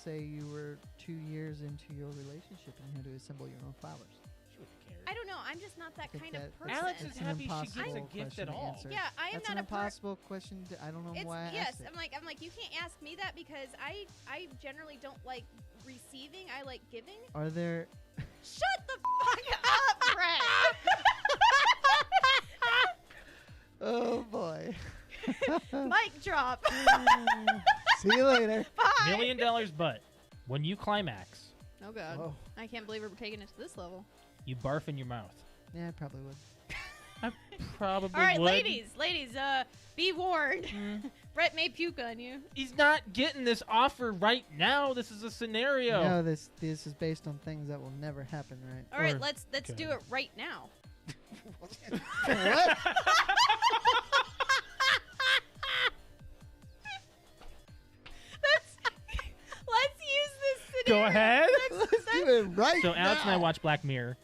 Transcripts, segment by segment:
say you were 2 years into your relationship and you had to assemble your own flowers. I don't know. I'm just not that kind of person. Alex is It's an happy she gets a impossible gift question at to all. answer. Yeah, I am That's not an a impossible question. I don't know why I asked it. I'm like, you can't ask me that because I generally don't like receiving. I like giving. Are there... Shut the fuck up, Brett. Oh, boy. Mic drop. See you later. Bye. $1 million, but when you climax, Oh, God. Whoa. I can't believe we're taking it to this level. you barf in your mouth. Yeah, I probably would. I probably All right, would. ladies, be warned. Brett may puke on you. He's not getting this offer right now. This is a scenario. No, this is based on things that will never happen, right? All right, Or- let's do it right now. What? Let's use this Go scenario. ahead. Let's do it right So Alex and I now. watched Black Mirror.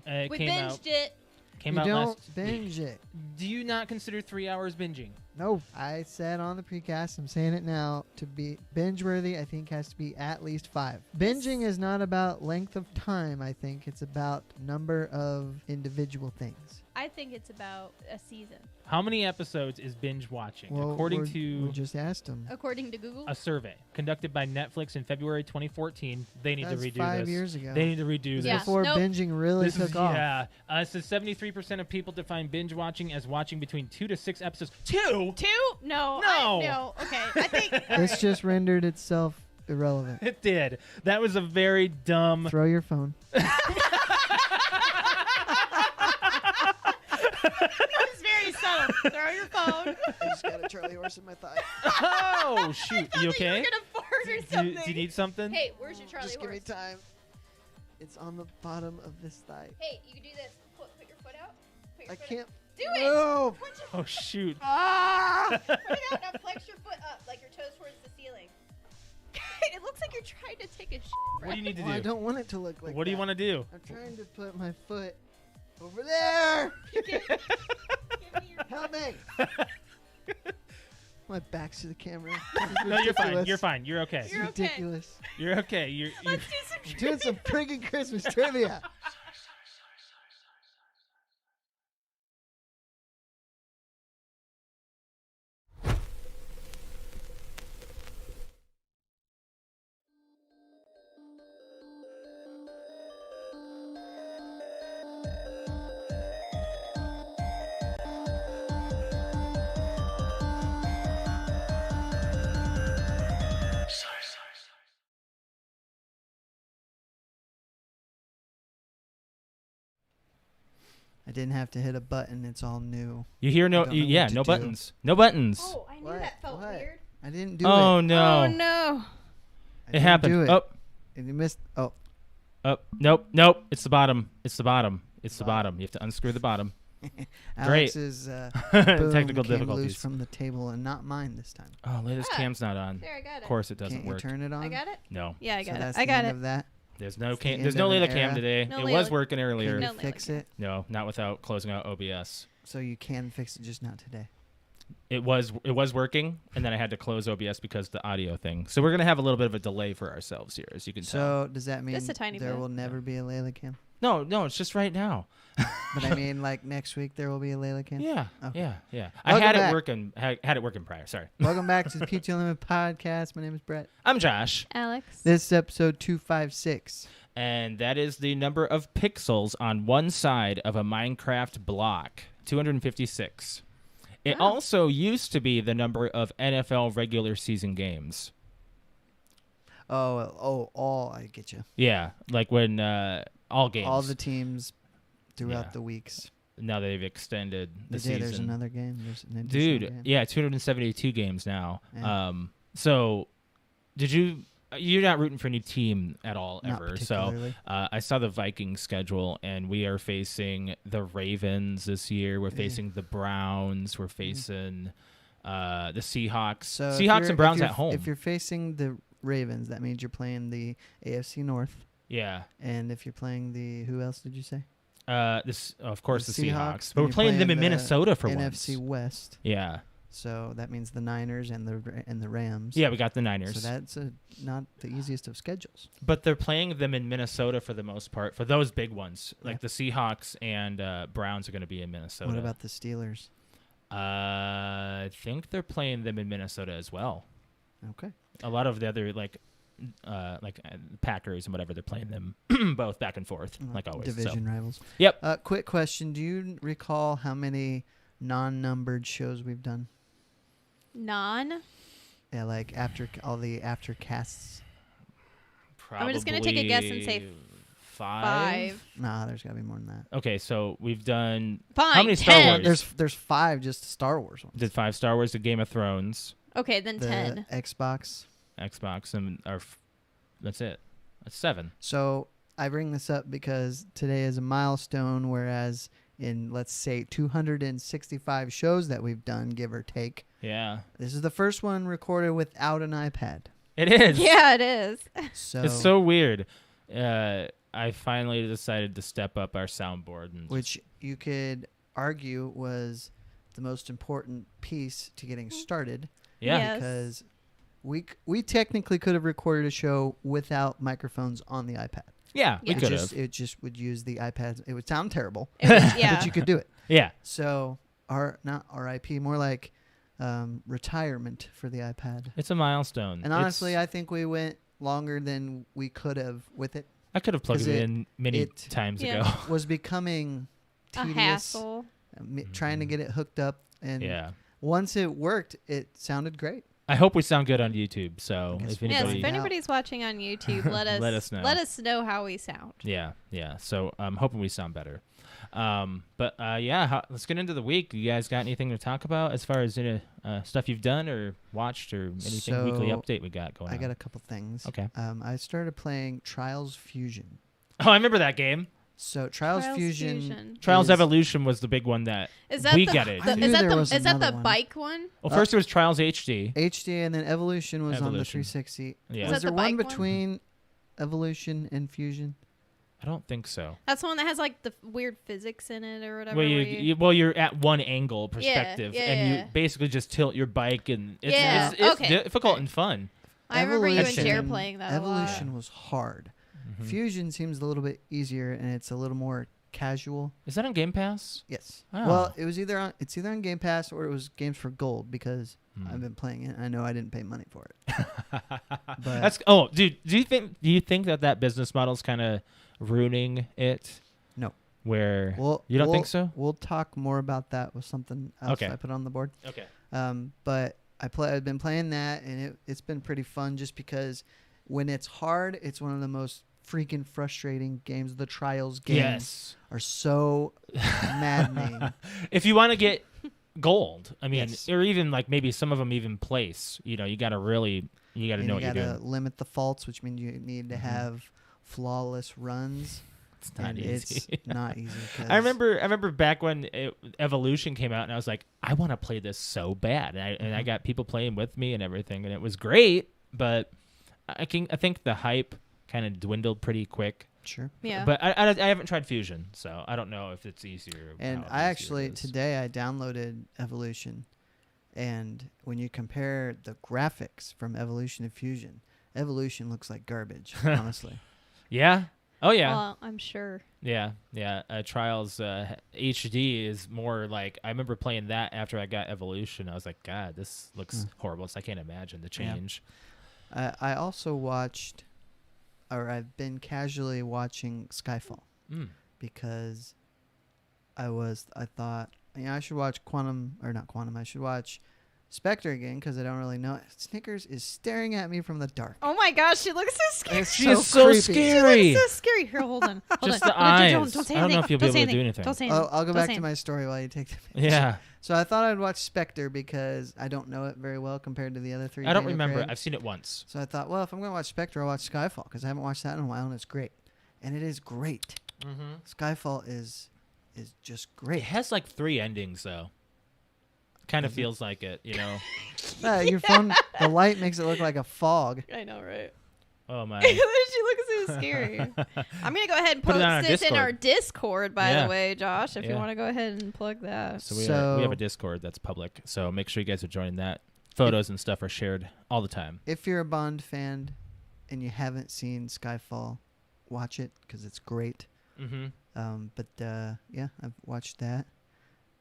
It We came binged out. it. Came You out don't last binge week. it. Do you not consider 3 hours binging? No, I said on the precast, I'm saying it now, to be binge-worthy, I think has to be at least 5. Binging is not about length of time, I think. It's about number of individual things. I think it's about a season, How many episodes is binge watching? Well, According we to just asked him. according to Google. a survey conducted by Netflix in February 2014, they need That's to redo 5 this. years ago. They need to redo Yeah. this. Before Nope. binging really This took is, off. yeah. It says 73% of people define binge watching as watching between 2 to 6 episodes. 2? 2? No. No. No. Okay. I think. This just rendered itself irrelevant. It did. That was a very dumb. Throw your phone. That was very subtle. Throw your phone. I just got a Charlie horse in my thigh. Oh, shoot. You You okay? were gonna fart or Do something. you need something? Hey, where's your Charlie Just give me horse? time. It's on the bottom of this thigh. Hey, you can do this. Put your foot out. Put your I foot can't. Out. Do it. No. Put your Oh, shoot. Ah! Put it out. Now flex your foot up like your toes towards the ceiling. It looks like you're trying to take a shit. What do you need to Well, I do? don't want it to look like What do you that. want to do? I'm trying to put my foot over there. Give me your Help me. My back's to the camera. No, you're fine. You're fine. You're okay. It's You're okay. ridiculous. You're okay. You're Let's do some I'm doing some friggin' Christmas trivia. I didn't have to hit a button. It's all new. You hear no? I don't know Yeah, what to no do. buttons. No buttons. Oh, I knew What? that felt What? weird. I didn't do Oh it. no! Oh no. I It didn't happened. Do it. Oh, And you missed. Oh, nope, nope. It's the bottom. It's the bottom. It's the bottom. You have to unscrew the bottom. Alex's Technical came loose difficulties. from the table and not mine this time. Oh, latest Ah. cam's not on. There, I got Of it. course, it doesn't Can't work. you turn it on? I got it. No, Yeah, I So got that's it. I the got end it. of that. there's no That's the cam. end There's of no an Layla cam era. today. No It Layla. was working earlier. Can No, you fix it? No, not without closing out OBS. So you can fix it, just not today. It was working, and then I had to close OBS because the audio thing. So we're gonna have a little bit of a delay for ourselves here, as you can tell. So does that mean Just a tiny there bit. will never be a Layla cam? No, it's just right now. But I mean, like next week there will be a Layla cam. Yeah, Okay. yeah. I Welcome had back. it working. Had it working prior. Sorry. Welcome back to the PTOUnlimited podcast. My name is Brett. I'm Josh, Alex. This is episode 256. and that is the number of pixels on one side of a Minecraft block. 256. It Wow. also used to be the number of NFL regular season games. All I get you. Yeah, like when all games. All the teams throughout Yeah. the weeks. Now they've extended the Today season. there's another game. There's an additional Dude, game. yeah, 272 games now. Yeah. So did you're not rooting for any team at all Not ever. So particularly. I saw the Vikings schedule, and we are facing the Ravens this year. We're Yeah. facing the Browns. We're facing the Seahawks. So if Seahawks you're- and Browns if you're- at home. If you're facing the Ravens, that means you're playing the AFC North. Yeah. And if you're playing the, who else did you say? Of course, the Seahawks. then But we're you're playing them in the Minnesota for NFC once. West. Yeah. So that means the Niners and the Rams. Yeah, we got the Niners. So that's not the easiest of schedules. But they're playing them in Minnesota for the most part, for those big ones. Like Yeah. the Seahawks and Browns are going to be in Minnesota. What about the Steelers? I think they're playing them in Minnesota as well. Okay. A lot of the other, Packers and whatever, they're playing them both back and forth, like always. Division So. rivals. Yep. Quick question. Do you recall how many non-numbered shows we've done? Non. Yeah, like after all the aftercasts. Probably I'm just gonna take a guess and say 5. Nah, there's got to be more than that. Okay, so we've done... Fine. How many Star 10. Wars? There's 5 just Star Wars ones. Did 5 Star Wars, the Game of Thrones, Okay, then The 10. Xbox. Xbox, and that's it. That's 7. So I bring this up because today is a milestone, whereas in, let's say, 265 shows that we've done, give or take, Yeah. this is the first one recorded without an iPad. It is. Yeah, it is. So, It's so weird. I finally decided to step up our soundboard. which you could argue was the most important piece to getting started, yeah. Yes. because we technically could have recorded a show without microphones on the iPad. Yeah, we Yeah. could have. It just would use the iPad. It would sound terrible, It was, yeah. but you could do it. Yeah. So not RIP, more like retirement for the iPad. It's a milestone. And honestly, I think we went longer than we could have with it. I could have plugged 'cause it in many it- times Yeah. ago. Was becoming a tedious, hassle. trying to get it hooked up, and Yeah. once it worked, it sounded great. I hope we sound good on YouTube. So Yes. if Yes, anybody, if anybody's watching on YouTube, let us Let us know. how we sound. yeah. So I'm hoping we sound better. Let's get into the week. You guys got anything to talk about as far as stuff you've done or watched or anything weekly So, update we got going on? I got a couple things. Okay. I started playing Trials Fusion. Oh, I remember that game. So Trials Fusion. Trials is- Evolution was the big one that Is that we the, got it. I knew there was is that another the one. bike one? Well, first it was Trials HD. HD, and then Evolution was on the Evolution. 360. Yeah. Is Was that there the one bike one? between Evolution and Fusion? I don't think so. That's the one that has like the weird physics in it or whatever. Well, where you're at one angle perspective, yeah, and yeah. you basically just tilt your bike, and Yeah, it's okay, difficult okay. and fun. I remember you and Evolution- Jer playing that a lot. Evolution was hard. Mhm. Fusion seems a little bit easier, and it's a little more casual. Is that on Game Pass? Yes. Oh. Well, it's either on Game Pass or it was Games for Gold, because Hmm. I've been playing it. I know I didn't pay money for it. That's dude. Do you think that business model's kind of ruining it? No. Where Well, you don't think we'll- so? We'll talk more about that with something else Okay. I put on the board. Okay. But I've been playing that, and it's been pretty fun, just because when it's hard, it's one of the most freaking frustrating games. The Trials games Yes. are so maddening. If you want to get gold, I mean, Yes. or even like maybe some of them even place. You got to know And what you you're gotta doing. limit the faults, which means you need to Mhm. have flawless runs. It's not and easy. It's not easy. 'Cause I remember back when Evolution came out, and I was like, I want to play this so bad, and I got people playing with me and everything, and it was great. But I think the hype kind of dwindled pretty quick. Sure. Yeah. But I haven't tried Fusion, so I don't know if it's easier. or And how I easy actually it is. today I downloaded Evolution, and when you compare the graphics from Evolution to Fusion, Evolution looks like garbage. Honestly. Yeah. Oh yeah. Well, I'm sure. Yeah. Trials HD is more like, I remember playing that after I got Evolution. I was like, God, this looks horrible. So I can't imagine the Yeah. change. I also watched, or I've been casually watching Skyfall, Mm. because I thought, I should watch I should watch Spectre again, because I don't really know. Snickers is staring at me from the dark. Oh my gosh, she looks so scary. It's She is so creepy. scary. She looks so scary. Here, hold on. Hold Just on. the Hold on. eyes. Don't say I don't know anything. if you'll be say able to do anything. Don't say anything. I'll go Don't back say to my anything. story while you take the Yeah. So I thought I'd watch Spectre, because I don't know it very well compared to the other three. I don't Daniel remember. Craig. I've seen it once. So I thought, well, if I'm going to watch Spectre, I'll watch Skyfall, because I haven't watched that in a while, and it's great. And it is great. Mm-hmm. Skyfall is just It great. has like 3 endings, though. Kind of Does it? feels like it, you know. Your phone, the light makes it look like a fog. I know, right? Oh my. She looks so scary. I'm gonna go ahead and Put it on post our this in our Discord. Discord, by Yeah. the way, Josh. If you Yeah. want to go ahead and plug that. So we So- have a Discord that's public. So make sure you guys are joining that. Photos and stuff are shared all the time. If you're a Bond fan and you haven't seen Skyfall, watch it because it's great. Mm-hmm. Yeah, I've watched that.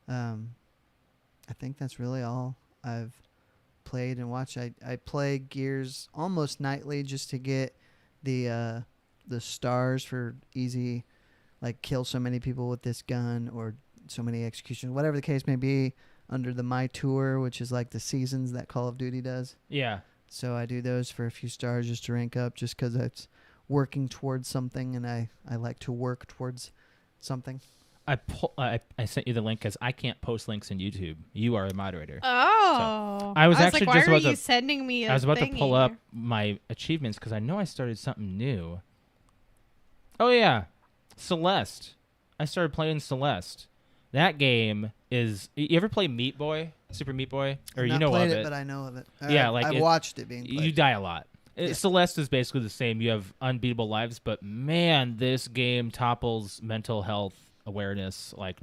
I think that's really all I've played and watched. I play Gears almost nightly just to get the stars for easy, like kill so many people with this gun or so many executions, whatever the case may be, under the My Tour, which is like the seasons that Call of Duty does. Yeah. So I do those for a few stars just to rank up, just because it's working towards something, and I like to work towards something. I sent you the link because I can't post links in YouTube. You are a moderator. Oh. I was actually like, just why are about to- you sending me a I was about to thingy? pull up my achievements because I know I started something new. Oh yeah, Celeste. I started playing Celeste. That game is. You ever play Meat Boy, Super Meat Boy, or I've you not know played of it, it? but I know of it. Yeah, I've watched it being played. You die a lot. Yeah. Celeste is basically the same. You have unbeatable lives, but man, this game topples mental health awareness. Like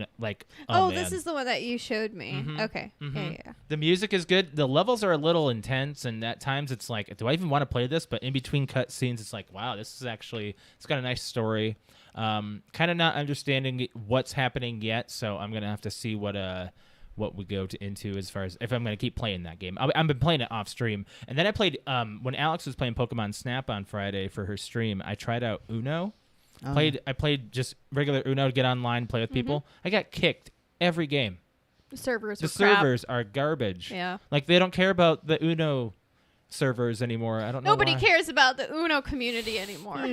Oh, man. this is the one that you showed me. Mhm. Okay. Mhm. Yeah. The music is good. The levels are a little intense, and at times it's like, do I even want to play this? But in between cut scenes, it's like, wow, this is actually, it's got a nice story. Kind of not understanding what's happening yet, so I'm gonna have to see what we go into as far as if I'm gonna keep playing that game. I've been playing it off stream, and then I played when Alex was playing Pokemon Snap on Friday for her stream. I tried out Uno. Oh, I played just regular Uno to get online, play with people. I got kicked every game. The servers The are crap. servers are garbage. Yeah. Like they don't care about the Uno servers anymore. I don't know. Nobody why. cares about the Uno community anymore.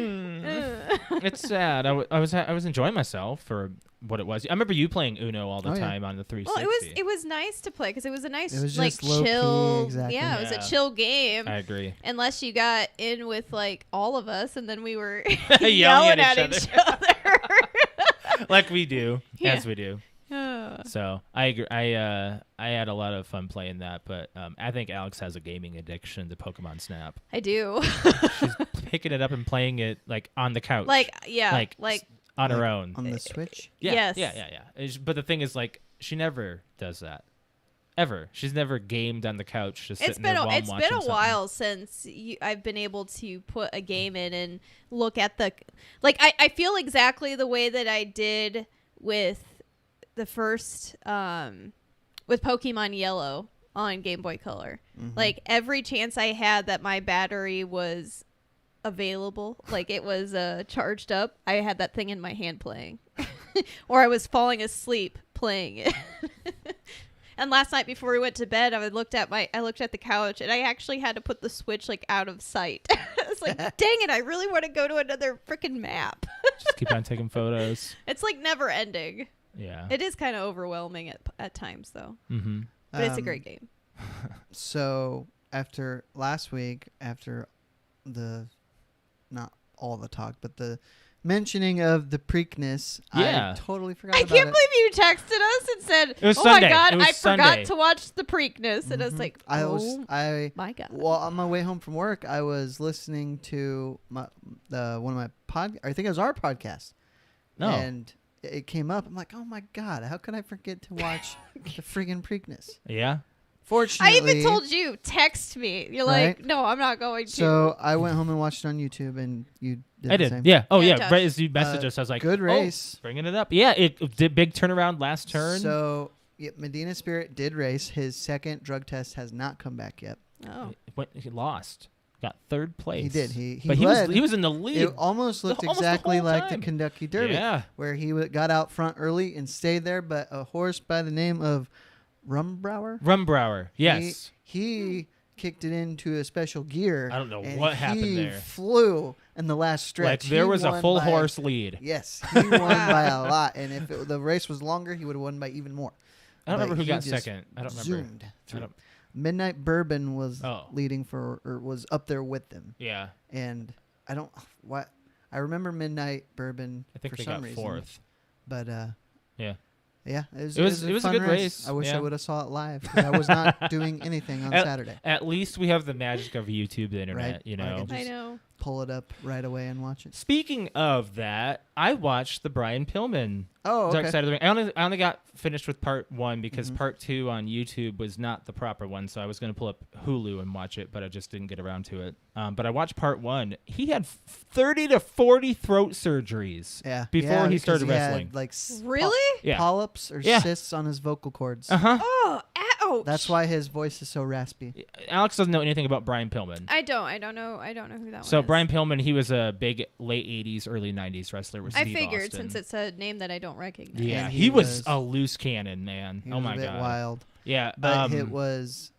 It's sad. I was enjoying myself for what it was. I remember you playing Uno all the Oh, yeah. time on the 360. Well, it was nice to play because it was a nice It was like just low-key, chill. exactly. Yeah, it was Yeah. a chill game. I agree. Unless you got in with like all of us, and then we were Yelling yelling at at each each other. Like we do, Yeah. as we do. So I agree. I had a lot of fun playing that, but I think Alex has a gaming addiction to Pokemon Snap. I do. She's picking it up and playing it like on the couch, like yeah, like on her own. on the Switch. Yeah, Yes. yeah. But the thing is, like, she never does that. Ever. She's never gamed on the couch just it's sitting been there while I'm it's watching been a something. while since I've been able to put a game in and look at the like. I feel exactly the way that I did with the first with Pokemon Yellow on Game Boy Color. Like every chance I had that my battery was available, like it was charged up, I had that thing in my hand playing, or I was falling asleep playing it. And last night before we went to bed, I looked at the couch, and I actually had to put the Switch like out of sight. I was like, dang it, I really want to go to another freaking map. Just keep on taking photos. It's like never ending. Yeah. It is kind of overwhelming at times though, Mm-hmm. but it's a great game. So after last week, after not all the talk, but the mentioning of the Preakness, Yeah. I totally forgot I about can't it. believe you texted us and said, It was "Oh Sunday. my god, It was I Sunday. forgot to watch the Preakness," and I was Mhm. like, my god. Well, on my way home from work, I was listening to one of my I think it was our podcast. No. And it came up. I'm like, oh my god, how could I forget to watch the friggin' Preakness? Yeah. Fortunately, I even told you, text me. You're Right? like, no, I'm not going to. So I went home and watched it on YouTube, and you did I the did. same. Yeah. Oh, Yeah, yeah. Josh. Right as you messaged us, I was like, good oh, race. bringing it up. Yeah. It did big turnaround last turn. So Medina Spirit did race. His second drug test has not come back yet. oh. He lost. Got third place. He did. He but led. he was in the lead. It almost looked almost the exactly whole like time. the Kentucky Derby, Yeah. where he got out front early and stayed there. But a horse by the name of Rumbrower, Rumbrower. Yes. he kicked it into a special gear. I don't know and what happened he there. Flew in the last stretch. Like there He was a won full by- horse lead. Yes, he won by a lot. And if the race was longer, he would have won by even more. I don't But remember who he got just second. I don't remember. Zoomed I through. don't- Midnight Bourbon was Oh. leading or was up there with them. Yeah. And I don't what I remember Midnight Bourbon I think for they some got reason. fourth. But Yeah. yeah, It was a fun good race, I wish yeah. I would have saw it live. 'Cause I was not doing anything on Saturday. At least we have the magic of YouTube, the internet. Right. You Like, know. I I know. pull it up right away and watch it. Speaking of that, I watched the Brian Pillman Oh, Dark okay. Side of the Ring. I only got finished with part 1 because part 2 on YouTube was not the proper one, so I was going to pull up Hulu and watch it, but I just didn't get around to it. But I watched part 1. He had 30 to 40 throat surgeries before he because started he wrestling. Had, like Really? Yeah. polyps or Yeah. cysts on his vocal cords. Uh-huh. Oh, ouch. That's why his voice is so raspy. Alex doesn't know anything about Brian Pillman. I don't know who that So one is. Brian Pillman, he was a big late 80s, early 90s wrestler with I Steve figured Austin. since it's a name that I don't recognize. Yeah, And he he was was- a loose cannon, man. He Oh was my a bit god. wild. Yeah, But it was...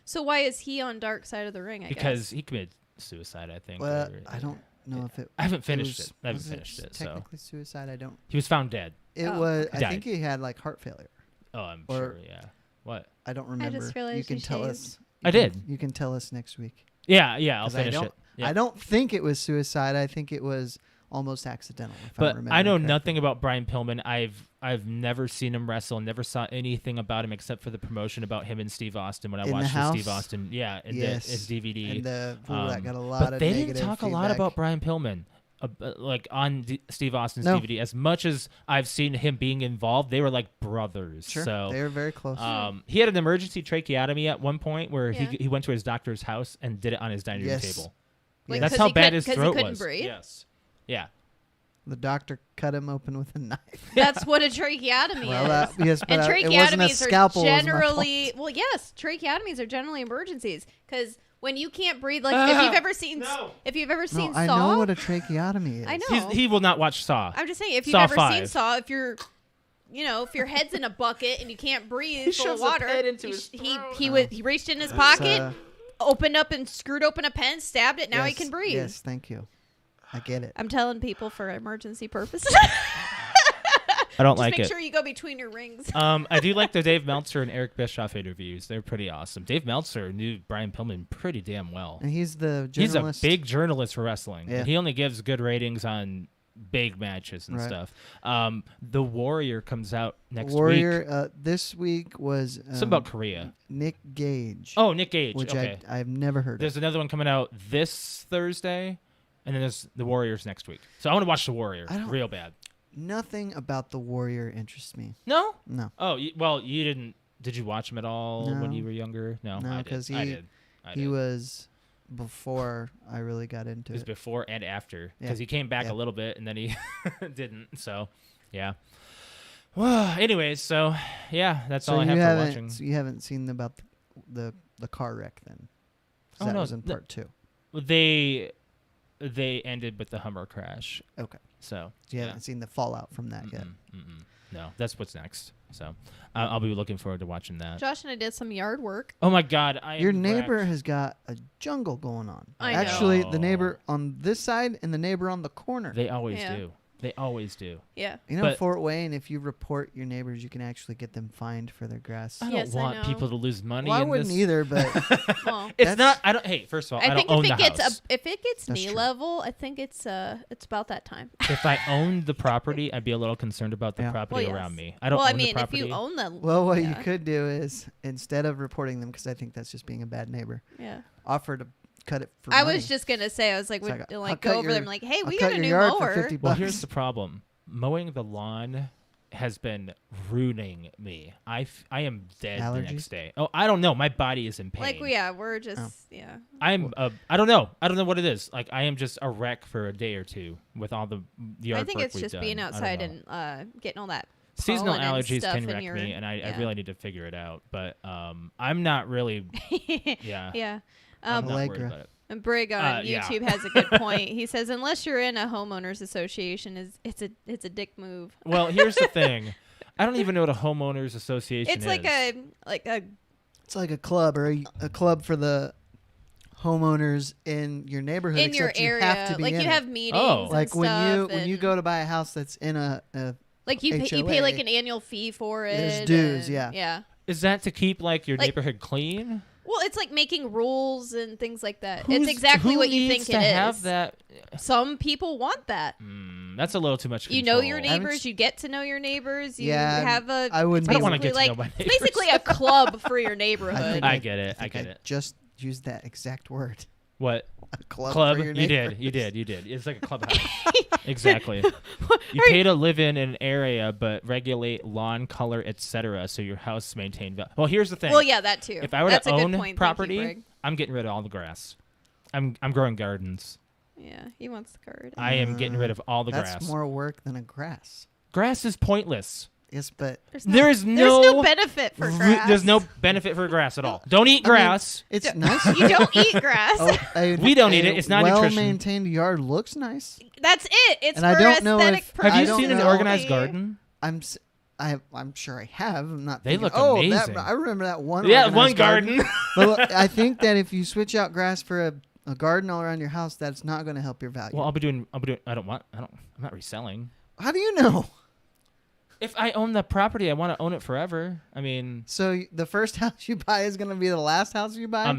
So why is he on Dark Side of the Ring, I because guess? he committed suicide, I think. Well, or- I don't know if it... I haven't finished was- it. I haven't was finished it, so technically suicide, I don't... he was found dead. It Oh, was... okay. I Died. think he had, like, heart failure. Oh, I'm Or- sure. Yeah. What? I don't remember. realized you can you tell shaved. us. I did. You can tell us next week. Yeah, I'll 'Cause finish it. Yeah. I don't think it was suicide. I think it was almost accidental. If But I'm I know remembering nothing about Brian Pillman. I've never seen him wrestle. Never saw anything about him except for the promotion about him and Steve Austin when I In the watched the Steve house? Austin. Yeah, in Yes. his DVD. And that got a lot but of they negative didn't talk a lot feedback. about Brian Pillman, like on Steve Austin's No. DVD. As much as I've seen him being involved, they were like brothers. Sure, So they were very close. he had an emergency tracheotomy at one point where Yeah. he went to his doctor's house and did it on his dining room Yes. table. Like, That's 'cause how he bad could- his 'cause he throat couldn't was. breathe? Yes. Yeah. The doctor cut him open with a knife. That's what a tracheotomy Well, is. yes, but And it wasn't a tracheotomies scalpel. are was my generally fault. well, yes, tracheotomies are generally emergencies because when you can't breathe, like if you've ever seen No. Seen No, I Saw, know what a tracheotomy is. I know. He will not watch Saw. I'm just saying if you've Saw ever seen 5. Saw, if you're if your head's in a bucket and you can't breathe He full of shoves a water, pen into he, his he, throat. he reached in his pocket, opened up and screwed open a pen, stabbed it. Now he yes, can breathe. Yes, thank you. I get it. I'm telling people for emergency purposes. I don't Just like make it. sure you go between your rings. I do like the Dave Meltzer and Eric Bischoff interviews. They're pretty awesome. Dave Meltzer knew Brian Pillman pretty damn well. And he's the He's journalist. a big journalist for wrestling. Yeah. And he only gives good ratings on big matches and Right. stuff. The Warrior comes out next week. Warrior. This week was Something about Korea. Nick Gage. Oh, Nick Gage. which Okay. I've never heard There's another one coming out this Thursday, and then there's the Warriors next week. So I want to watch the Warrior I don't- real bad. of. Nothing about the Warrior interests me. No? No, Oh, well, you didn't. Did you watch him at all when No. you were younger? No, No, I did. 'cause I he- did. I he did. was before I really got into It was it. before and after Yeah. because he came back Yeah. a little bit and then he didn't. So, yeah. Well, anyways, so yeah, that's all I have for watching. So you haven't seen about the car wreck then? 'Cause Oh, that no, was in the- part 2. They ended with the Hummer crash. Okay. So So you yeah. haven't seen the fallout from that yet. Mm-mm. No, that's what's next. So I'll be looking forward to watching that. Josh and I did some yard work. Oh my God, I Your am neighbor wrecked. has got a jungle going on. I know. Actually, the Oh. neighbor on this side and the neighbor on the corner. They always Yeah. do. They always do. Yeah. You know, But- Fort Wayne, if you report your neighbors, you can actually get them fined for their grass. I don't Yes, I want know. people to lose money. Well, I in wouldn't this. either, but Well, It's That's- not. I don't. Hey, first of all, I, I think don't own if it the gets house. if it gets That's knee true. level, I think it's about that time. If I owned the property, I'd be a little concerned about the Yeah. property Well, around yes. me. I don't well, I own mean, the if property. you own the well, what you yeah. could do is instead of reporting them, because I think that's just being a bad neighbor, Yeah. offer to cut it for I money. was just gonna say, I was like, It's would like, I'll like cut go over your- there and like, hey, I'll we cut got a your new yard mower. for 50 Well, bucks. here's the problem. Mowing the lawn has been ruining me. I am dead the Allergies? next day. Oh, I don't know. My body is in pain. Like, yeah, we're Oh. just yeah. I don't know. I don't know what it is. Like I am just a wreck for a day or two with all the yard I think work it's we've just done. being I don't outside know. and getting all that Seasonal pollen and allergies stuff can in wreck your- me, and I yeah. really need to figure it out. But I'm not really. Yeah. Yeah. I'm not worried Allegra. about it. And Brig on yeah. YouTube has a good point. He says, unless you're in a homeowners association, it's a dick move. Well, here's the thing. I don't even know what a homeowners association It's is. like a It's like a club or a club for the homeowners in your neighborhood. in your except you area, have to be like in you it. have meetings. Oh. and Like when stuff you and go to buy a house that's in a like you pay HOA, like an annual fee for it. there's dues, and- yeah. Yeah. Is that to keep like your Like- neighborhood clean? Well, it's like making rules and things like that. Who's- It's exactly who what you needs think to it is. have that? Some people want that. That's a little too much. You know your control. neighbors. You get to know your neighbors. You Yeah, have a. I wouldn't I don't be want to able get to know like, my it's neighbors. basically a club for your neighborhood. I get it. I think get I it. just used that exact word. What? A club. Club? For your You neighbors. did. It's like a clubhouse. Exactly. You pay to live in an area, but regulate lawn color, etc., so your house maintained. Well, here's the thing. Well, yeah, that too. If I were That's to a good own point. Thank you, property, Brig. I'm getting rid of all the grass. I'm growing gardens. Yeah, he wants the card. I am getting rid of all the That's grass. more work than a grass. Grass is pointless. Yes, but There's no benefit for grass. There's no benefit for grass at all. Don't eat grass. it's nice. You don't eat grass. We don't eat it. It's not nutrition. Well-maintained yard looks nice. That's it. It's And I for don't know aesthetic if- purposes. Have you don't seen an know. organized garden? I'm sure I have. I'm not. They thinking, look oh, amazing. I remember that one. Yeah, organized one garden. But look, I think that if you switch out grass for a garden all around your house, that's not going to help your value. Well, I'll be doing. I'm not reselling. How do you know? If I own the property, I want to own it forever. I mean, So the first house you buy is going to be the last house you buy? I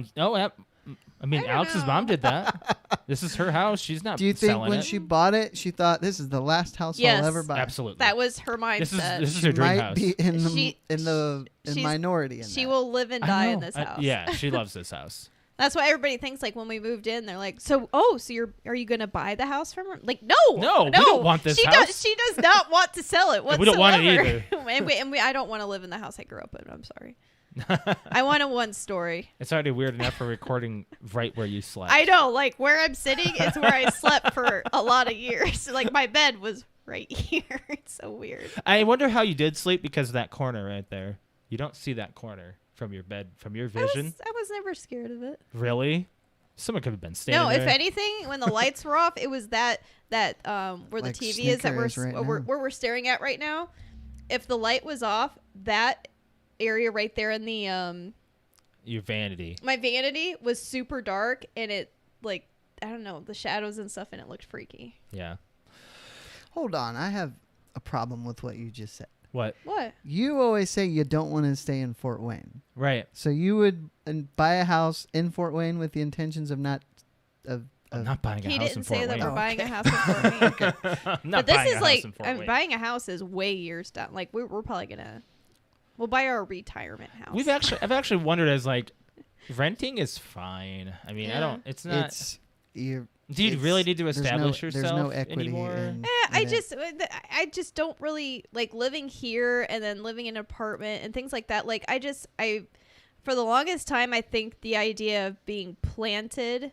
mean, don't Alex's know. mom did that. This is her house. She's not. Do you think selling when it. she bought it, she thought this is the last house Yes. I'll ever buy? Absolutely. That was her mindset. This is She her dream might house. be in the she's- minority. In She that. will live and I die in know. this house. Yeah, she loves this house. That's why everybody thinks like when we moved in, they're like, so are you gonna buy the house from her? Like, no, No, we don't want this she house. She does not want to sell it whatsoever. We don't want it either. and I don't want to live in the house I grew up in. I'm sorry. I want a one story. It's already weird enough for recording right where you slept. I know, like where I'm sitting is where I slept for a lot of years. Like my bed was right here. It's so weird. I wonder how you did sleep because of that corner right there. You don't see that corner from your bed, from your vision. I was never scared of it. Really? Someone could have been standing No, there. if anything, when the lights were off, it was that where Like the TV is that Snickers right where now. we're staring at right now. If the light was off, that area right there in the Your vanity. my vanity was super dark, and it like I don't know the shadows and stuff, and it looked freaky. Yeah. Hold on, I have a problem with what you just said. What? What? You always say you don't want to stay in Fort Wayne, Right. so you would buy a house in Fort Wayne with the intentions of not I'm not buying a He house didn't in Fort say that Wayne. we're buying a house in Fort Wayne. I'm not But this buying is a like house in Fort Wayne. buying a house is way years down. Like we're probably gonna we'll buy our retirement house. I've actually wondered as like renting is fine. I mean, Yeah. I don't. It's not. Do you really need to there's establish There's yourself no equity anymore? in I it. just don't really like living here and then living in an apartment and things like that. Like I for the longest time I think the idea of being planted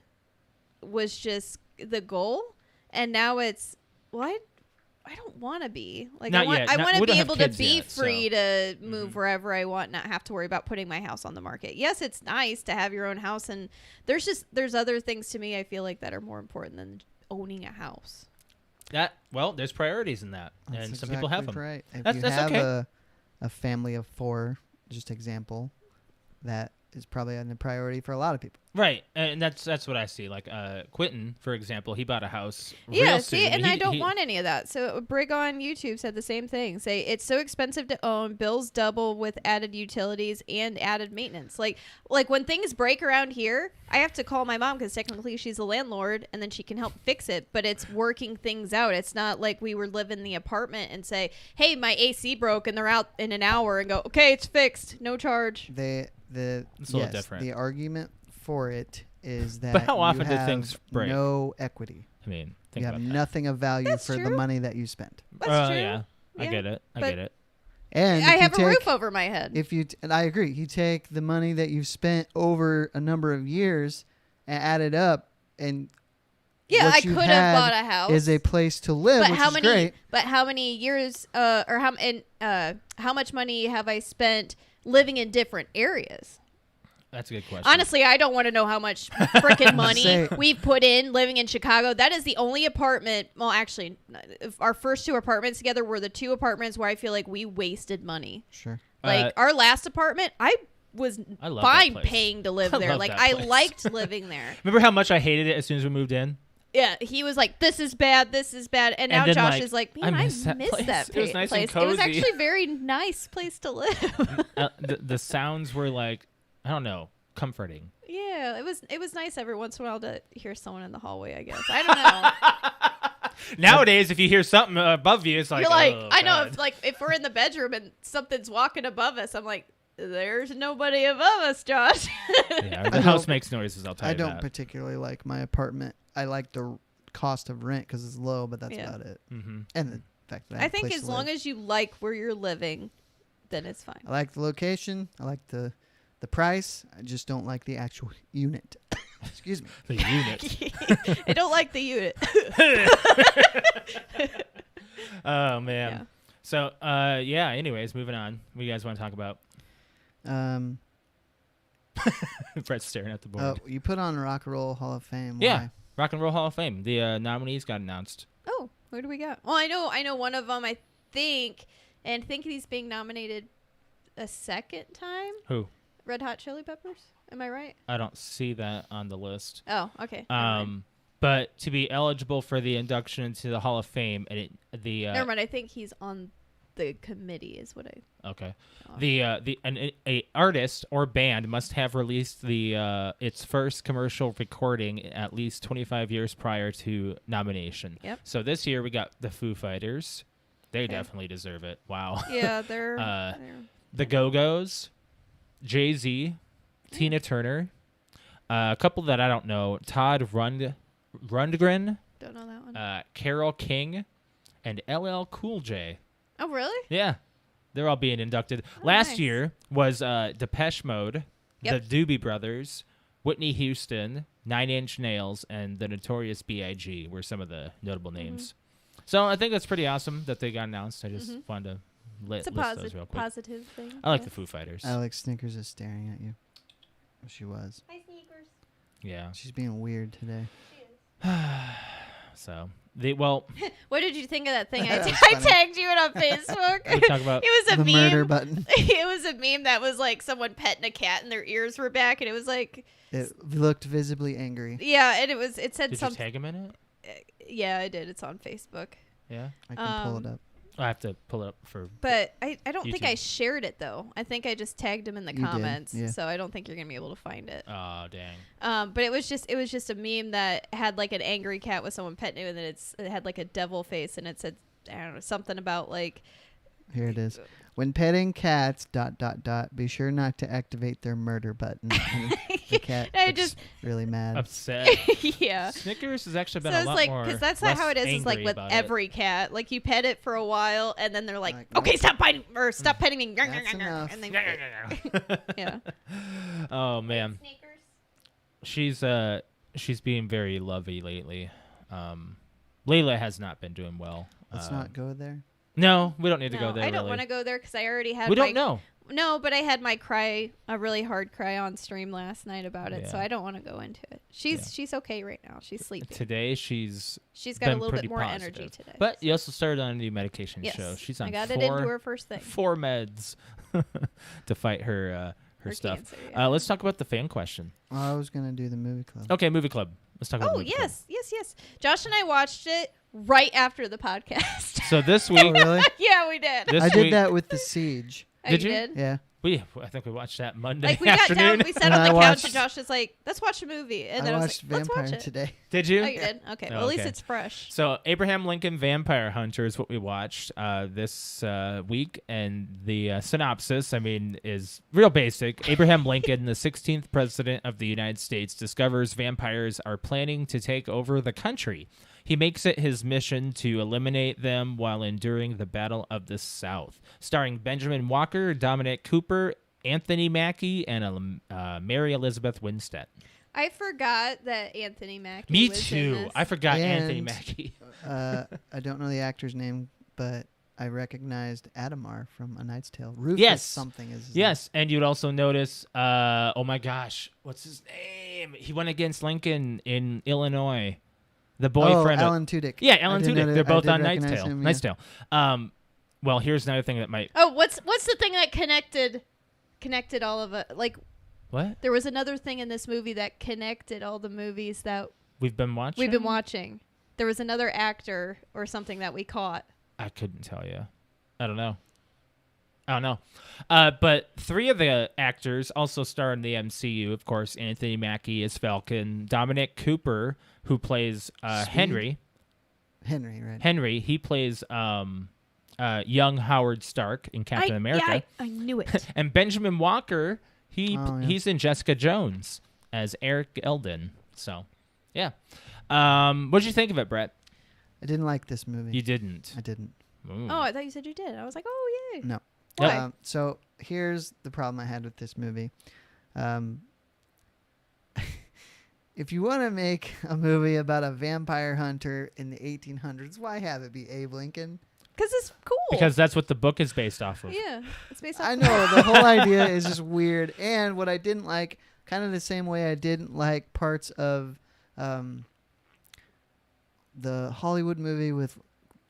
was just the goal, and now it's I don't want to be like Not yet. I Not- want we to don't be have able to kids be yet, so. free to move Mhm. wherever I want, not have to worry about putting my house on the market. Yes, it's nice to have your own house, and there's other things to me I feel like that are more important than owning a house. There's priorities in that, That's and some people have exactly them. Right. If That's- you that's have okay. a family of 4, just example, that is probably a priority for a lot of people. Right, and that's what I see. Like Quentin, for example, he bought a house. Yeah, real see, soon, and I don't he- want any of that. So Brig on YouTube said the same thing. Say it's so expensive to own, bills double with added utilities and added maintenance. Like when things break around here, I have to call my mom because technically she's a landlord, and then she can help fix it. But it's working things out. It's not like we were living in the apartment and say, "Hey, my AC broke," and they're out in an hour and go, "Okay, it's fixed, no charge." It's a little different. The argument for it is that But how often do you have things break? no equity. I mean, think You have about that. nothing of value That's for the true. money that you spent. That's true. Yeah, I Yeah, get it. I but- get it. And I if have you a take- roof over my head. And I agree. You take the money that you've spent over a number of years and add it up, and Yeah, what I you could had have bought a house. is a place to live, But which how is many? great. But how many years? Or how much money have I spent living in different areas? That's a good question. Honestly, I don't want to know how much freaking money Say- we've put in living in Chicago. That is the only apartment. Well, actually, our first 2 apartments together were the 2 apartments where I feel like we wasted money. Sure. Like our last apartment, I was I love fine that place. paying to live I there. love Like that I place. liked living there. Remember how much I hated it as soon as we moved in? Yeah, he was like, "This is bad. This is bad," and now then, Josh like, is like, I "Man, I miss that place. that It was nice and place. It was cozy." actually a very nice place to live." The sounds were like, I don't know, comforting. Yeah, it was nice every once in a while to hear someone in the hallway. I guess I don't know. Nowadays, if you hear something above you, it's like, You're like, oh, I know God. if we're in the bedroom and something's walking above us, I'm like, there's nobody above us, Josh. Yeah, the house makes noises. I'll tell I you don't that. particularly like my apartment. I like the cost of rent because it's low, but that's Yeah. about it. Mm-hmm. And the fact that I I have a think place as to long live. as you like where you're living, then it's fine. I like the location. I like the price. I just don't like the actual unit. Excuse me. The unit. I don't like the unit. Oh man. Yeah. So yeah. Anyways, moving on. What do you guys want to talk about? Brett's staring at the board. Oh, you put on Rock and Roll Hall of Fame. Yeah. Why? Rock and Roll Hall of Fame. The nominees got announced. Oh, who do we got? Well, I know one of them. I think he's being nominated a second time. Who? Red Hot Chili Peppers. Am I right? I don't see that on the list. Oh, okay. Never mind. But to be eligible for the induction into the Hall of Fame, and Never mind. I think he's on the committee. Is what I. Okay. Oh. A artist or band must have released its first commercial recording at least 25 years prior to nomination. Yep. So this year we got the Foo Fighters. They Okay. definitely deserve it. Wow. Yeah, they're. The Go-Go's, Jay-Z, Tina Turner, a couple that I don't know, Todd Rundgren, Don't know that one. Carole King, and LL Cool J. Oh, really? Yeah. They're all being inducted. Oh, Last nice. year was Depeche Mode, Yep. the Doobie Brothers, Whitney Houston, 9 Inch Nails, and the Notorious B.I.G. were some of the notable Mm-hmm. names. So I think that's pretty awesome that they got announced. I just Mhm. wanted to It's a list those real quick. positive thing. I like yeah. the Foo Fighters. Alex Snickers is staring at you. She was. Hi, Sneakers. Yeah. She's being weird today. So What did you think of that thing? I That was I funny. tagged you it on Facebook. we talk about It was a The meme. murder button. It was a meme that was like someone petting a cat and their ears were back, and it was like, It looked visibly angry. yeah, and it said Did you something. tag him in it? Yeah, I did. It's on Facebook. Yeah. I can pull it up. I have to pull it up for. But I don't think I YouTube. shared it though. I think I just tagged him in the You did, comments, yeah. so I don't think you're gonna be able to find it. Oh dang. But it was just a meme that had like an angry cat with someone petting it, and then it had like a devil face, and it said I don't know something about like Here it is. When petting cats, ... be sure not to activate their murder button. And the cat I gets just really mad. Upset. yeah. Snickers has actually been So a it's lot like more. because that's not how it is. It's like angry with about it. every cat. Like you pet it for a while, and then they're like, Like, "Okay, nope. stop biting or stop petting me." That's enough. And they, yeah. Oh man, she's being very lovey lately. Layla has not been doing well. Let's not go there. No, we don't need to No, go there. I don't really. want to go there because I already had. We don't know. No, but I had my a really hard cry on stream last night about it, so Yeah. I don't want to go into it. She's okay right now. She's sleeping. Today she's She's got a been little pretty bit more positive. energy today. But you also started on a new medication yes, show. She's on I got four, it into her first thing. 4 meds to fight her stuff. Cancer, yeah. Let's talk about the fan question. Well, I was gonna do the movie club. Okay, movie club. Let's talk about. Oh the movie club. yes. Josh and I watched it right after the podcast. So this Oh, week, really? Yeah, we did. this I week, did that with The Siege. Oh, Did you? did? Yeah. I think we watched that Monday Like we got afternoon. down, we sat And on I the couch, watched- and Josh was like, "Let's watch a movie," and then I I was watched like, "Let's Vampire watch it." today. Did you? Oh, you did? Okay. Well, Oh, at least okay. it's fresh. So Abraham Lincoln Vampire Hunter is what we watched this week, and the synopsis, I mean, is real basic. Abraham Lincoln, the 16th president of the United States, discovers vampires are planning to take over the country. He makes it his mission to eliminate them while enduring the Battle of the South. Starring Benjamin Walker, Dominic Cooper, Anthony Mackie, and Mary Elizabeth Winstead. I forgot that Anthony Mackie. Me was in too. this. I forgot Anthony And- Mackie. I don't know the actor's name, but I recognized Adamar from A Knight's Tale. Rufus Yes. something is his Yes, and you'd also notice, oh my gosh, what's his name? He went against Lincoln in Illinois. The name. Oh, boyfriend. Alan Tudyk. Yeah, I Alan did Tudyk. know They're that- I both did on Knight's recognize Tale. him, yeah. Knight's Tale. Well, here's another thing that might. Oh, what's the thing that connected all of it? Like What? there was another thing in this movie that connected all the movies that We've been watching? we've been watching. There was another actor or something that we caught. I couldn't tell you. I don't know. But 3 of the actors also star in the MCU. Of course, Anthony Mackie is Falcon. Dominic Cooper, who plays Swede? Henry. Henry, right? Henry, he plays young Howard Stark in Captain America. Yeah, I knew it. And Benjamin Walker, yeah. he's in Jessica Jones as Eric Eldon. So, yeah. What did you think of it, Brett? I didn't like this movie. You didn't. I didn't. Ooh. Oh, I thought you said you did. I was like, oh, yay. No. Why? So here's the problem I had with this movie. If you want to make a movie about a vampire hunter in the 1800s, why have it be Abe Lincoln? Because it's cool. Because that's what the book is based off of. Yeah, it's based on. I know the whole idea is just weird, and what I didn't like, kind of the same way I didn't like parts of the Hollywood movie with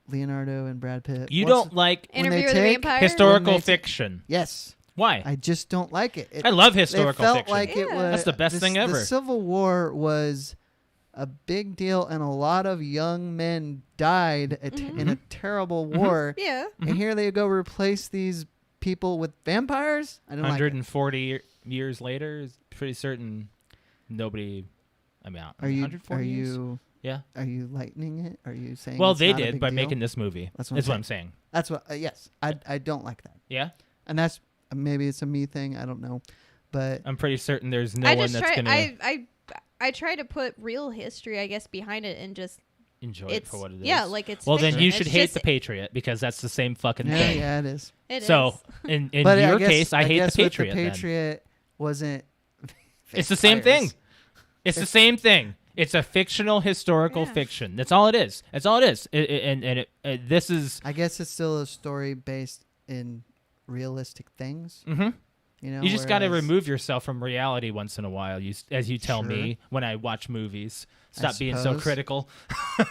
Leonardo and Brad Pitt. You What's don't like Interview with a take Vampire? historical When they fiction. Yes, Why? I just don't like it. I love It historical felt fiction. like it Yeah. was. That's the best thing ever. The Civil War was a big deal, and a lot of young men died in a terrible war. Yeah. And here they go replace these people with vampires. I don't like it. 140 years later, is pretty certain nobody. I mean, Are you? 140 Are years? you? Yeah. Are you lightening it? Are you saying? Well, it's they not a did big by deal? making this movie. That's That's what what I'm I'm saying. That's what. Yes, I don't like that, Yeah. and that's maybe it's a me thing. I don't know, but I'm pretty certain there's no I one just that's try. gonna I try to put real history, I guess, behind it, and just enjoy it it's for what it is. yeah, like it's. Well, then fiction. you It's should hate just- the Patriot because that's the same fucking yeah, thing. yeah, it is. It So is. in But your I guess, case, I hate guess the with Patriot. The then. Patriot wasn't. It's the same vampires. thing. It's the same thing. It's a fictional historical Yeah. fiction. That's all it is. That's all it is. This is. I guess it's still a story based in realistic things. Mm-hmm. You know, You just got to whereas- remove yourself from reality once in a while. As you tell Sure. me when I watch movies. I Stop being so suppose. critical.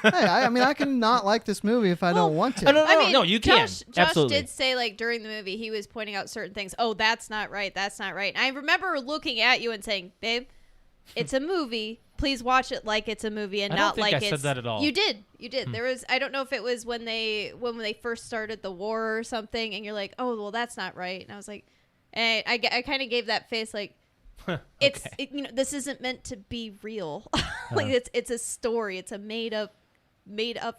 Hey, I mean, I can not like this movie if I don't want to. I don't I mean, no, you can. Josh Absolutely. did say, like, during the movie, he was pointing out certain things. Oh, that's not right. That's not right. And I remember looking at you and saying, babe, it's a movie. Please watch it like it's a movie and I don't not think like I it's. said that at all. You did. You did. There was. I don't know if it was when they first started the war or something, and you're like, oh, well, that's not right. And I was like, and I kind of gave that face like. It's this isn't meant to be real. Like it's a story. It's a made up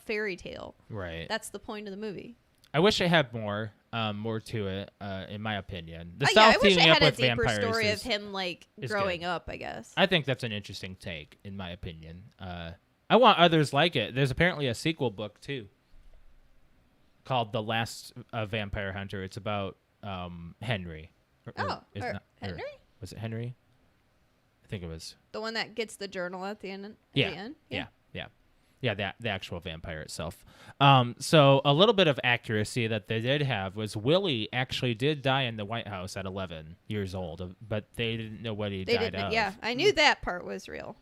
fairy tale. Right. That's the point of the movie. I wish I had more to it, in my opinion. The Yeah, South I wish I teaming up had a with deeper vampires story is, of him like is growing good. up, I guess. I think that's an interesting take, in my opinion. I want others like it. There's apparently a sequel book too, called The Last Vampire Hunter. It's about Henry. Henry? Was it Henry? I think it was. The one that gets the journal at the end. At Yeah. the end? Yeah, the actual vampire itself. So a little bit of accuracy that they did have was Willie actually did die in the White House at 11 years old, but they didn't know what he They died didn't. of. Yeah, I knew that part was real.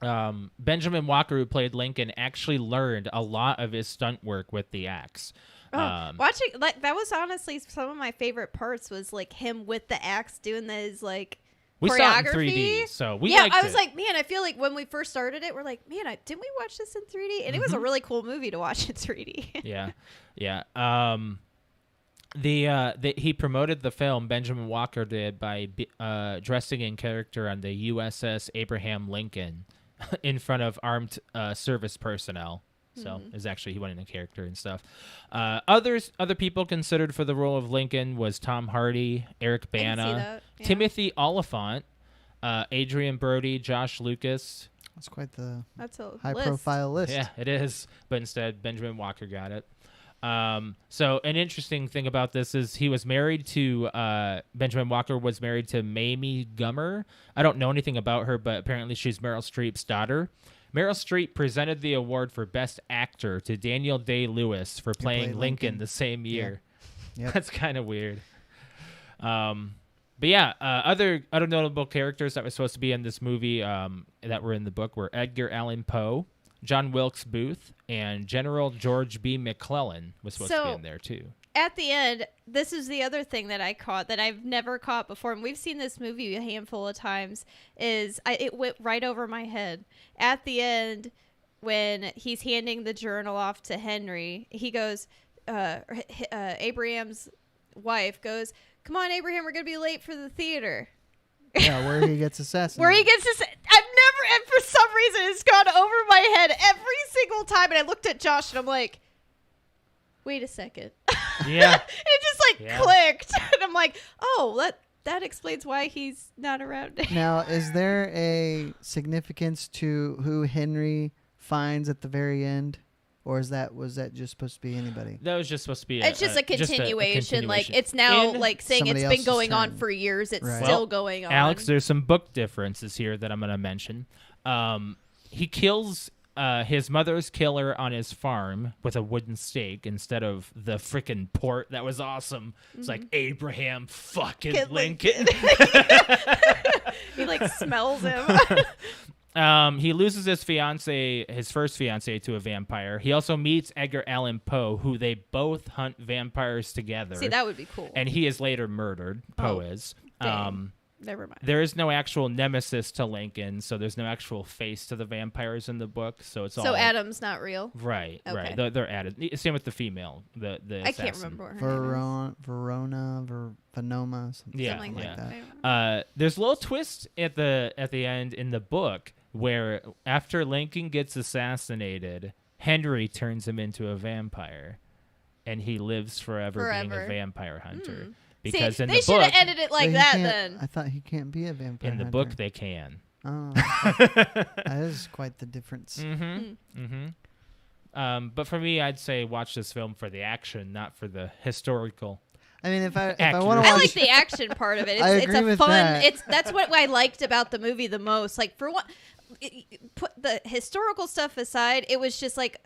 Benjamin Walker, who played Lincoln, actually learned a lot of his stunt work with the axe. Watching that was honestly some of my favorite parts was like him with the axe doing his like We saw it in choreography. 3D, so we yeah, liked I was it. like, man, I feel like when we first started it, we're like, man, didn't we watch this in 3D? And it was a really cool movie to watch in 3D. Yeah. He promoted the film, Benjamin Walker did, by dressing in character on the USS Abraham Lincoln in front of armed service personnel. So is actually he went into character and stuff. Other people considered for the role of Lincoln was Tom Hardy, Eric I can see Bana, that, yeah. Timothy Olyphant, Adrian Brody, Josh Lucas. That's quite the That's a high-profile list. Yeah, it is. But instead, Benjamin Walker got it. So an interesting thing about this is he was married to Benjamin Walker was married to Mamie Gummer. I don't know anything about her, but apparently she's Meryl Streep's daughter. Meryl Streep presented the award for Best Actor to Daniel Day-Lewis for playing played Lincoln the same year. Yep. That's kind of weird. But yeah, other notable characters that were supposed to be in this movie that were in the book were Edgar Allan Poe, John Wilkes Booth, and General George B. McClellan was supposed to be in there too. At the end, this is the other thing that I caught that I've never caught before, and we've seen this movie a handful of times, is it went right over my head. At the end, when he's handing the journal off to Henry, he goes, Abraham's wife goes, "Come on, Abraham, we're going to be late for the theater." Yeah, where he gets assassinated. Where he gets this, and for some reason, it's gone over my head every single time, and I looked at Josh, and I'm like, wait a second. Yeah. It just like Yeah. clicked. And I'm like, oh, that explains why he's not around. Now, is there a significance to who Henry finds at the very end? Or was that just supposed to be anybody? That was just supposed to be It's just a continuation. Like it's now And like saying it's somebody been else's going on turn. for years. It's Right. still Well, going on. Alex, there's some book differences here that I'm going to mention. He kills his mother's killer on his farm with a wooden stake instead of the frickin' port. That was awesome. It's like Abraham fucking Kid Lincoln. He like smells him. He loses his first fiance, to a vampire. He also meets Edgar Allan Poe, who they both hunt vampires together. See, that would be cool. And he is later murdered. Poe Oh, is. dang. Never mind. There is no actual nemesis to Lincoln, so there's no actual face to the vampires in the book. So it's all So Adam's not real. right. Okay. They're added. Same with the female. The I can't assassin. remember what her name is. Verona, Venoma, something, Yeah, Something like like that. that. There's a little twist at the end in the book where after Lincoln gets assassinated, Henry turns him into a vampire, and he lives forever. Being a vampire hunter. Because See, in they the should book, have ended it like But he that can't- then. I thought he can't be a vampire in the hunter. book they can. Oh, that is quite the difference. But for me, I'd say watch this film for the action, not for the historical. I mean, if I Accurate. want to I watch, like the action part of it. It's, I it's agree a with fun. that. That's what I liked about the movie the most. Like for one, put the historical stuff aside, it was just like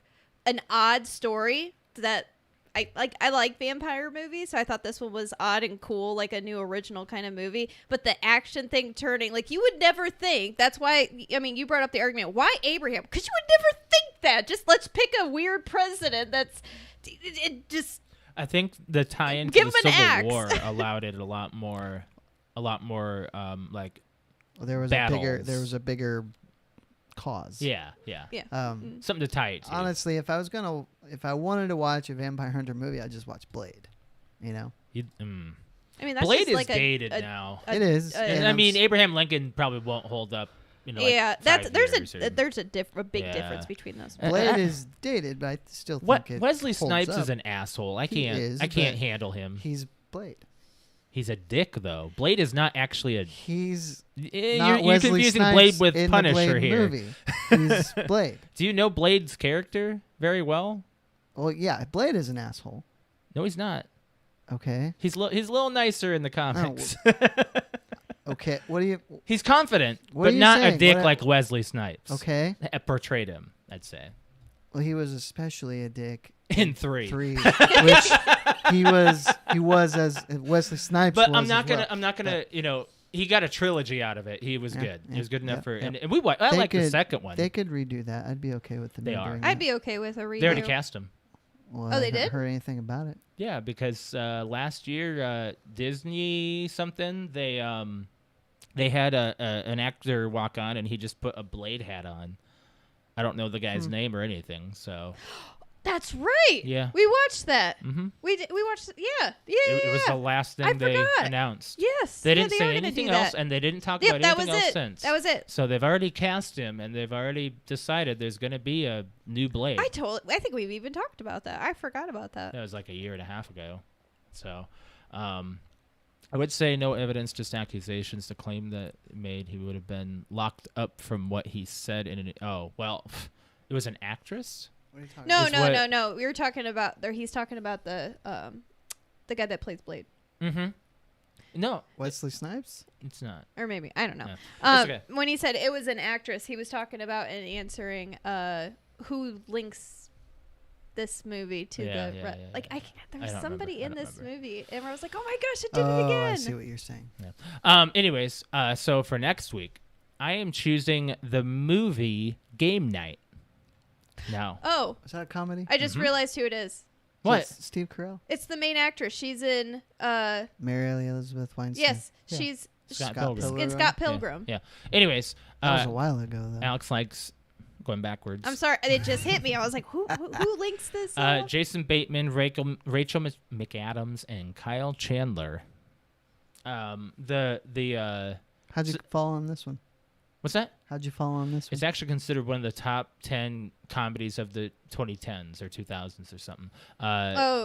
an odd story that I like. I like vampire movies, so I thought this one was odd and cool, like a new original kind of movie. But the action thing turning, like you would never think. That's why. I mean, you brought up the argument. Why Abraham? Because you would never think that. Just let's pick a weird president. That's it. Just. I think the tie-in to Give the him an Civil axe. War allowed it a lot more like there was battles. a bigger cause. yeah. Something to tie it to. Honestly, if I wanted to watch a vampire hunter movie, I'd just watch Blade. You know, I mean, that's Blade just is like dated a, now. it is. And I mean, Abraham Lincoln probably won't hold up. yeah, like 5 there's years or- a big Yeah. difference between those. Blade is dated, but I still think What it Wesley holds Snipes up. is an asshole. I He can't. is, I can't but handle him. He's Blade. He's a dick, though. Blade is not actually a. He's You're not Wesley confusing Snipes Blade with in Punisher the Blade here. movie. He's Blade. Do you know Blade's character very well? Well, yeah, Blade is an asshole. No, he's not. Okay. He's a little nicer in the comics. Okay. What do you? He's confident, What but are you not a saying? dick What- like Wesley Snipes. Okay. Portrayed him, I'd say. Well, he was especially a dick In 3. which he was as Wesley Snipes. But was I'm not as gonna. well. I'm not gonna. He got a trilogy out of it. He was Yeah, good. yeah, He was good enough yeah, for. yeah. And we. I They like the could- second one. They could redo that. I'd be okay with them. They are. redoing I'd that. be okay with a redo. They already cast him. Well, Oh, I they haven't did? heard anything about it. Yeah, because last year Disney something they had an actor walk on and he just put a Blade hat on. I don't know the guy's name or anything. So That's right. Yeah. We watched that. mm-hmm. We watched. Yeah. It was the last I thing they forgot. announced. Yes. They Yeah, didn't they say are gonna anything do else, that. and they didn't talk Yep, about that anything was else it. since. That was it. So they've already cast him, and they've already decided there's going to be a new Blade. I think we've even talked about that. I forgot about that. That was like a year and a half ago. So, I would say no evidence, just accusations. The claim that made he would have been locked up from what he said in an. Oh well, it was an actress. What are you talking No, Is no, what- no, no. We were talking about there. He's talking about the guy that plays Blade, Mm-hmm. No, Wesley Snipes? it's not. or maybe I don't know. No. It's okay. When he said it was an actress, he was talking about and answering who links this movie to Yeah, the yeah, yeah, like yeah. there I was don't somebody remember. in I don't this remember. movie, and I was like, oh my gosh, it did it Oh, again. I see what you're saying. Anyways, so for next week, I am choosing the movie Game Night. No. Oh, Is that a comedy? I just realized who it is. What? Just Steve Carell? It's the main actress. She's in Mary Elizabeth Weinstein? yes, Yeah. she's Scott Scott Pilgrim. in Scott Pilgrim. Yeah. Anyways, That was a while ago, though. Alex likes going backwards. I'm sorry, it just hit me. I was like, who links this? Jason Bateman, Rachel McAdams, and Kyle Chandler. How'd you fall on this one? What's that? How'd you fall on this one? It's actually considered one of the top 10 comedies of the 2010s or 2000s or something.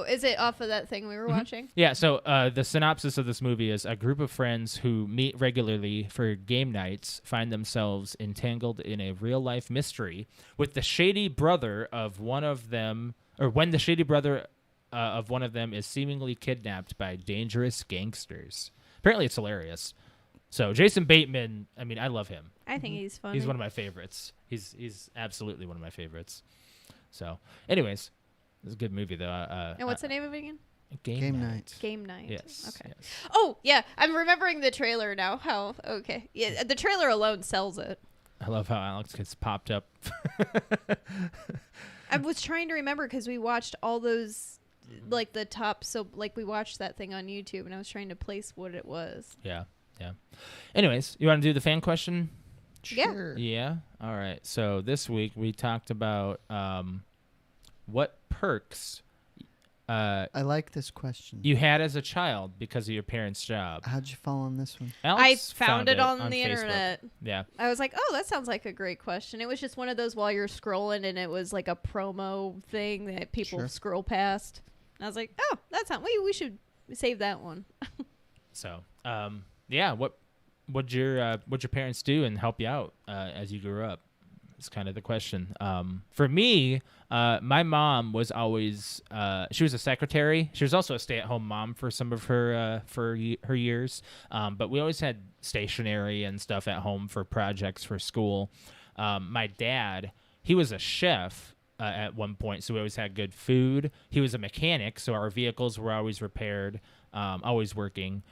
Is it off of that thing we were watching? Yeah, so the synopsis of this movie is a group of friends who meet regularly for game nights find themselves entangled in a real-life mystery with the shady brother of one of them, or when the shady brother of one of them is seemingly kidnapped by dangerous gangsters. Apparently it's hilarious. So Jason Bateman, I mean, I love him. I think he's funny. He's one of my favorites. He's absolutely one of my favorites. So, anyways, it's a good movie though. And what's the name of it again? Game Night. Game Night. Yes. Okay. Yes. Oh yeah, I'm remembering the trailer now. Okay. Yeah, the trailer alone sells it. I love how Alex gets popped up. I was trying to remember because we watched all those, like the top. So like we watched that thing on YouTube, and I was trying to place what it was. Yeah. Anyways, you want to do the fan question? Yeah. Sure. Yeah. All right. So this week we talked about what perks I like this question. you had as a child because of your parents' job. How'd you fall on this one? Alex I found it on the Facebook. internet. Yeah. I was like, oh, that sounds like a great question. It was just one of those while you're scrolling, and it was like a promo thing that people Sure. scroll past. And I was like, oh, that's not. We should save that one. So, yeah, what'd your parents do and help you out as you grew up? It's kind of the question. For me, my mom was always she was a secretary. She was also a stay-at-home mom for some of her her years. But we always had stationery and stuff at home for projects for school. My dad, he was a chef at one point, so we always had good food. He was a mechanic, so our vehicles were always repaired, always working.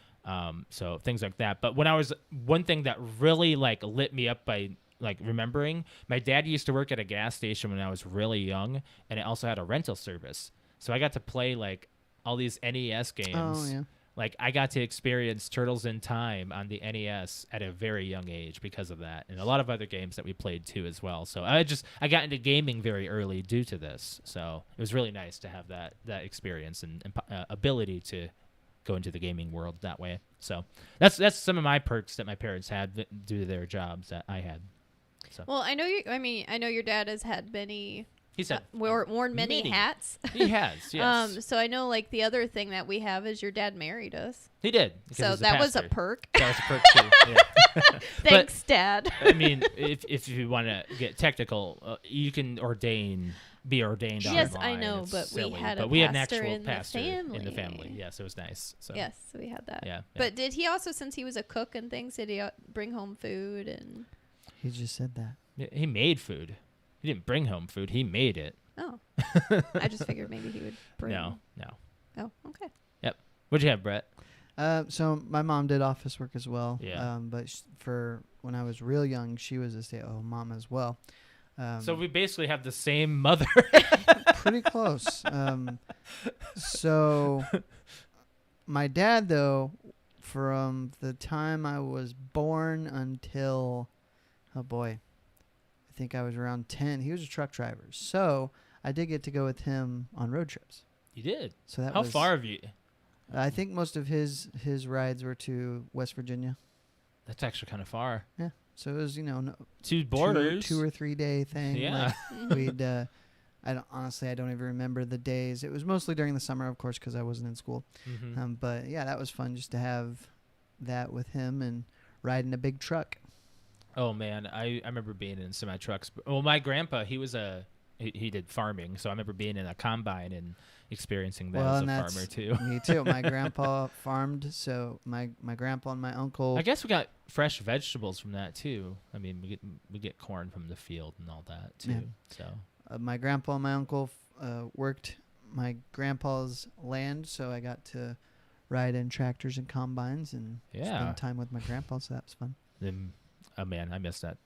So things like that. But one thing that really like lit me up by like remembering, my dad used to work at a gas station when I was really young, and it also had a rental service. So I got to play like all these NES games. Oh, yeah. Like I got to experience Turtles in Time on the NES at a very young age because of that, and a lot of other games that we played too as well. So I got into gaming very early due to this. So it was really nice to have that experience and ability to go into the gaming world that way. So that's some of my perks that my parents had due to their jobs that I had. So. Well, I know your dad has had many. He said worn many hats. He has, yes. So I know, like the other thing that we have is your dad married us. He did. So that was a perk. That was a perk too. Yeah. Thanks, Dad. I mean, if you want to get technical, you can be ordained. Yes, online. I know, It's but silly. we had but a we had an pastor actual in the pastor family. in the family. Yes, it was nice. So. Yes, so we had that. Yeah. But did he also, since he was a cook and things, did he bring home food and? He just said that. He made food. He didn't bring home food. He made it. Oh, I just figured maybe he would bring. No. Oh, okay. Yep. What'd you have, Brett? So my mom did office work as well. Yeah. But for when I was real young, she was a stay-at-home mom as well. So we basically have the same mother. Pretty close. So my dad, though, from the time I was born until, oh boy, I think I was around 10, he was a truck driver. So I did get to go with him on road trips. You did. So that How was, far have you? I think most of his rides were to West Virginia. That's actually kind of far. Yeah. So it was, Two borders. two or 3 day thing. Yeah. Like we'd, I don't even remember the days. It was mostly during the summer, of course, because I wasn't in school. Mm-hmm. But yeah, that was fun just to have that with him and riding a big truck. Oh man, I remember being in semi trucks. Well, my grandpa, he did farming, so I remember being in a combine and experiencing that as a farmer too. Me too. My grandpa farmed, so my grandpa and my uncle. I guess we got fresh vegetables from that too. I mean, we get corn from the field and all that too. Yeah. So my grandpa and my uncle worked my grandpa's land, so I got to ride in tractors and combines and spend time with my grandpa. So that was fun. Then, oh man, I missed that.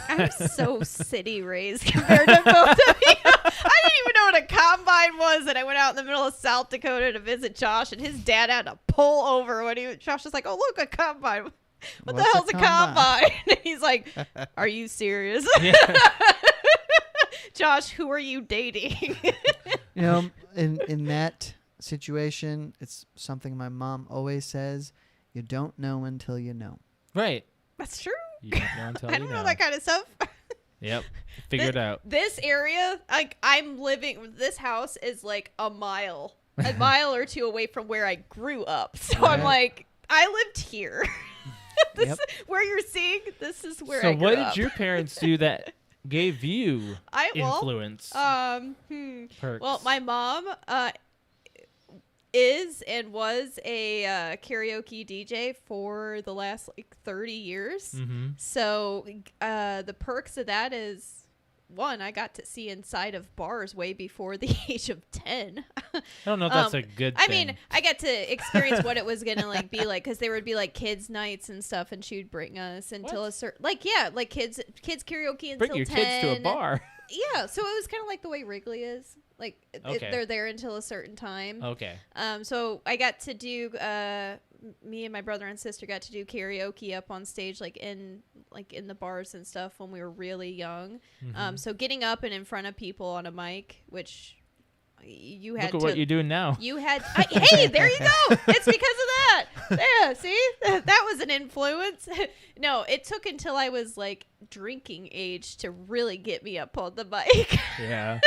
I'm so city raised compared to both of you. I didn't even know what a combine was, and I went out in the middle of South Dakota to visit Josh, and his dad had to pull over when Josh was like, "Oh, look, a combine. What the hell's a combine?" And he's like, "Are you serious?" Josh, who are you dating? In that situation, it's something my mom always says: you don't know until you know. Right. That's true. You don't know until I don't know that kind of stuff. Yep. Figure it out. This area, like I'm living, this house is like a mile or two away from where I grew up. So I'm like, I lived here. Where you're seeing, this is where I grew up. So what did your parents do that gave you influence? Perks? Well, my mom is and was a karaoke DJ for the last like 30 years. Mm-hmm. So the perks of that is, one, I got to see inside of bars way before the age of 10. I don't know if that's a good thing. I mean, I got to experience what it was going to like be like, because there would be like kids nights and stuff, and she would bring us until a certain, like, like kids karaoke until 10. Bring your kids to a bar. Yeah, so it was kind of like the way Wrigley is. Like, they're there until a certain time. Okay. So I got to do, me and my brother and sister got to do karaoke up on stage, like in the bars and stuff when we were really young. Mm-hmm. So getting up and in front of people on a mic, which you had Look at what you're doing now. You had, hey, there you go. It's because of that. Yeah, see? That was an influence. No, it took until I was like drinking age to really get me up on the mic. Yeah.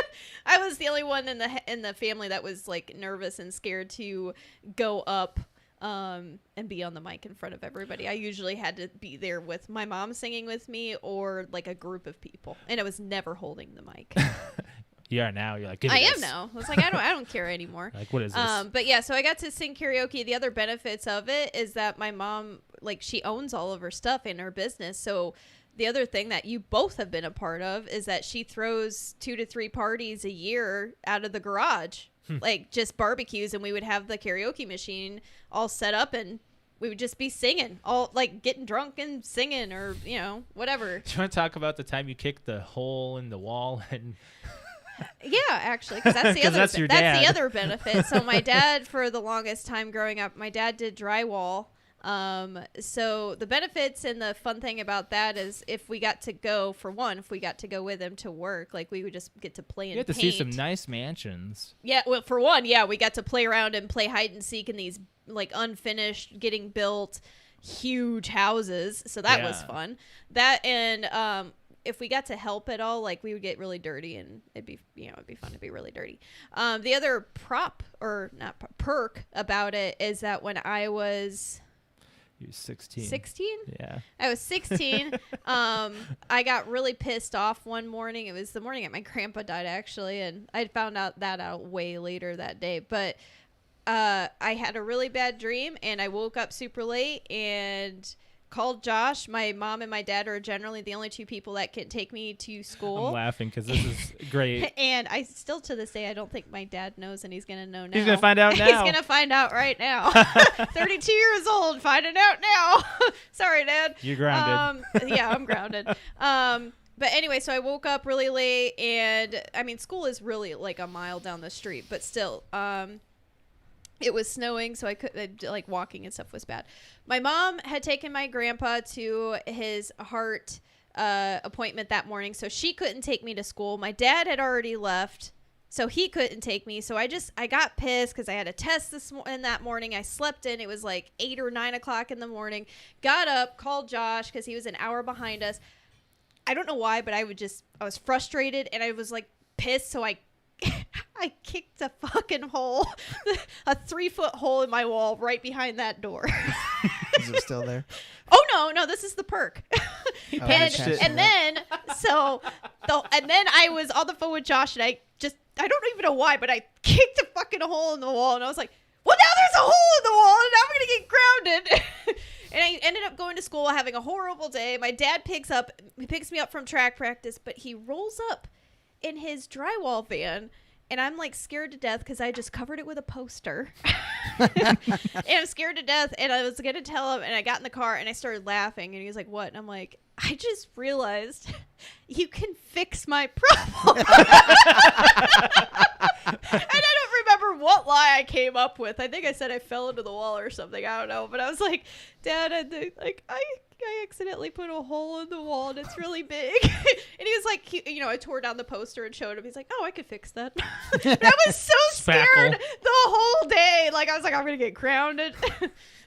I was the only one in the family that was like nervous and scared to go up and be on the mic in front of everybody. I usually had to be there with my mom singing with me or like a group of people, and I was never holding the mic. You are now. You're like, I am now. I was like, I don't care anymore. Like, what is this? But yeah, so I got to sing karaoke. The other benefits of it is that my mom, like, she owns all of her stuff in her business. So the other thing that you both have been a part of is that she throws 2 to 3 parties a year out of the garage, like just barbecues, and we would have the karaoke machine all set up, and we would just be singing, all like getting drunk and singing, or whatever. Do you want to talk about the time you kicked the hole in the wall and? Yeah, actually, because that's the other. That's the other benefit. So my dad, for the longest time growing up, my dad did drywall. So the benefits and the fun thing about that is if we got to go with him to work, like we would just get to play and paint. You had to see some nice mansions. Yeah, well, for one, yeah, we got to play around and play hide and seek in these like unfinished, getting built, huge houses. So that was fun. That and if we got to help at all, like we would get really dirty, and it'd be fun to be really dirty. The other perk about it is that when I was 16. 16? Yeah. I was 16. I got really pissed off one morning. It was the morning that my grandpa died, actually, and I found out way later that day. But I had a really bad dream, and I woke up super late and called Josh. My mom and my dad are generally the only 2 people that can take me to school. I'm laughing because this is great. And I still, to this day, I don't think my dad knows, and he's going to know now. He's going to find out now. He's going to find out right now. 32 years old, finding out now. Sorry, Dad. You're grounded. Yeah, I'm grounded. But anyway, so I woke up really late, and I mean, school is really like a mile down the street, but still, it was snowing, so I could like walking and stuff was bad. My mom had taken my grandpa to his heart appointment that morning, so she couldn't take me to school. My dad had already left, so he couldn't take me. So I got pissed because I had a test that morning. I slept in. It was like 8 or 9 o'clock in the morning. Got up, called Josh because he was an hour behind us. I don't know why, but I was frustrated, and I was like pissed, so I kicked a fucking hole, a 3-foot hole in my wall right behind that door. Is it still there? Oh no, this is the perk. And then I was on the phone with Josh, and I don't even know why, but I kicked a fucking hole in the wall, and I was like, well, now there's a hole in the wall, and now I'm gonna get grounded. And I ended up going to school having a horrible day. My dad picks me up from track practice, but he rolls up in his drywall van, and I'm like scared to death because I just covered it with a poster. And I'm scared to death, and I was going to tell him, and I got in the car, and I started laughing, and he was like, what? And I'm like, I just realized you can fix my problem. And I don't remember what lie I came up with. I think I said I fell into the wall or something. I don't know. But I was like, Dad, I accidentally put a hole in the wall, and it's really big. And he was like, I tore down the poster and showed him. He's like, oh, I could fix that. And I was so scared the whole day. Like, I was like, I'm going to get grounded.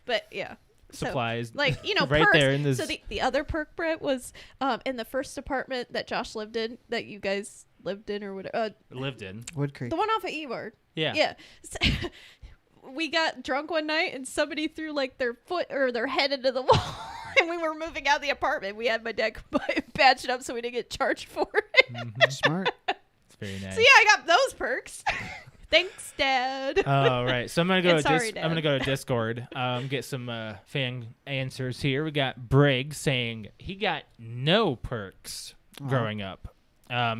But yeah. supplies. Like, right perks. there in this. So the other perk, Brett, was in the first apartment that Josh lived in, that you guys lived in or whatever. Lived in. Wood Creek. The one off of Eward. Yeah. Yeah. So, we got drunk one night and somebody threw like their foot or their head into the wall. And we were moving out of the apartment. We had my dad come by and patch it up so we didn't get charged for it. Mm-hmm. Smart. It's very nice. So yeah, I got those perks. Thanks, Dad. All right, so I'm gonna go. Sorry, I'm gonna go to Discord. Get some fan answers here. We got Briggs saying he got no perks growing up.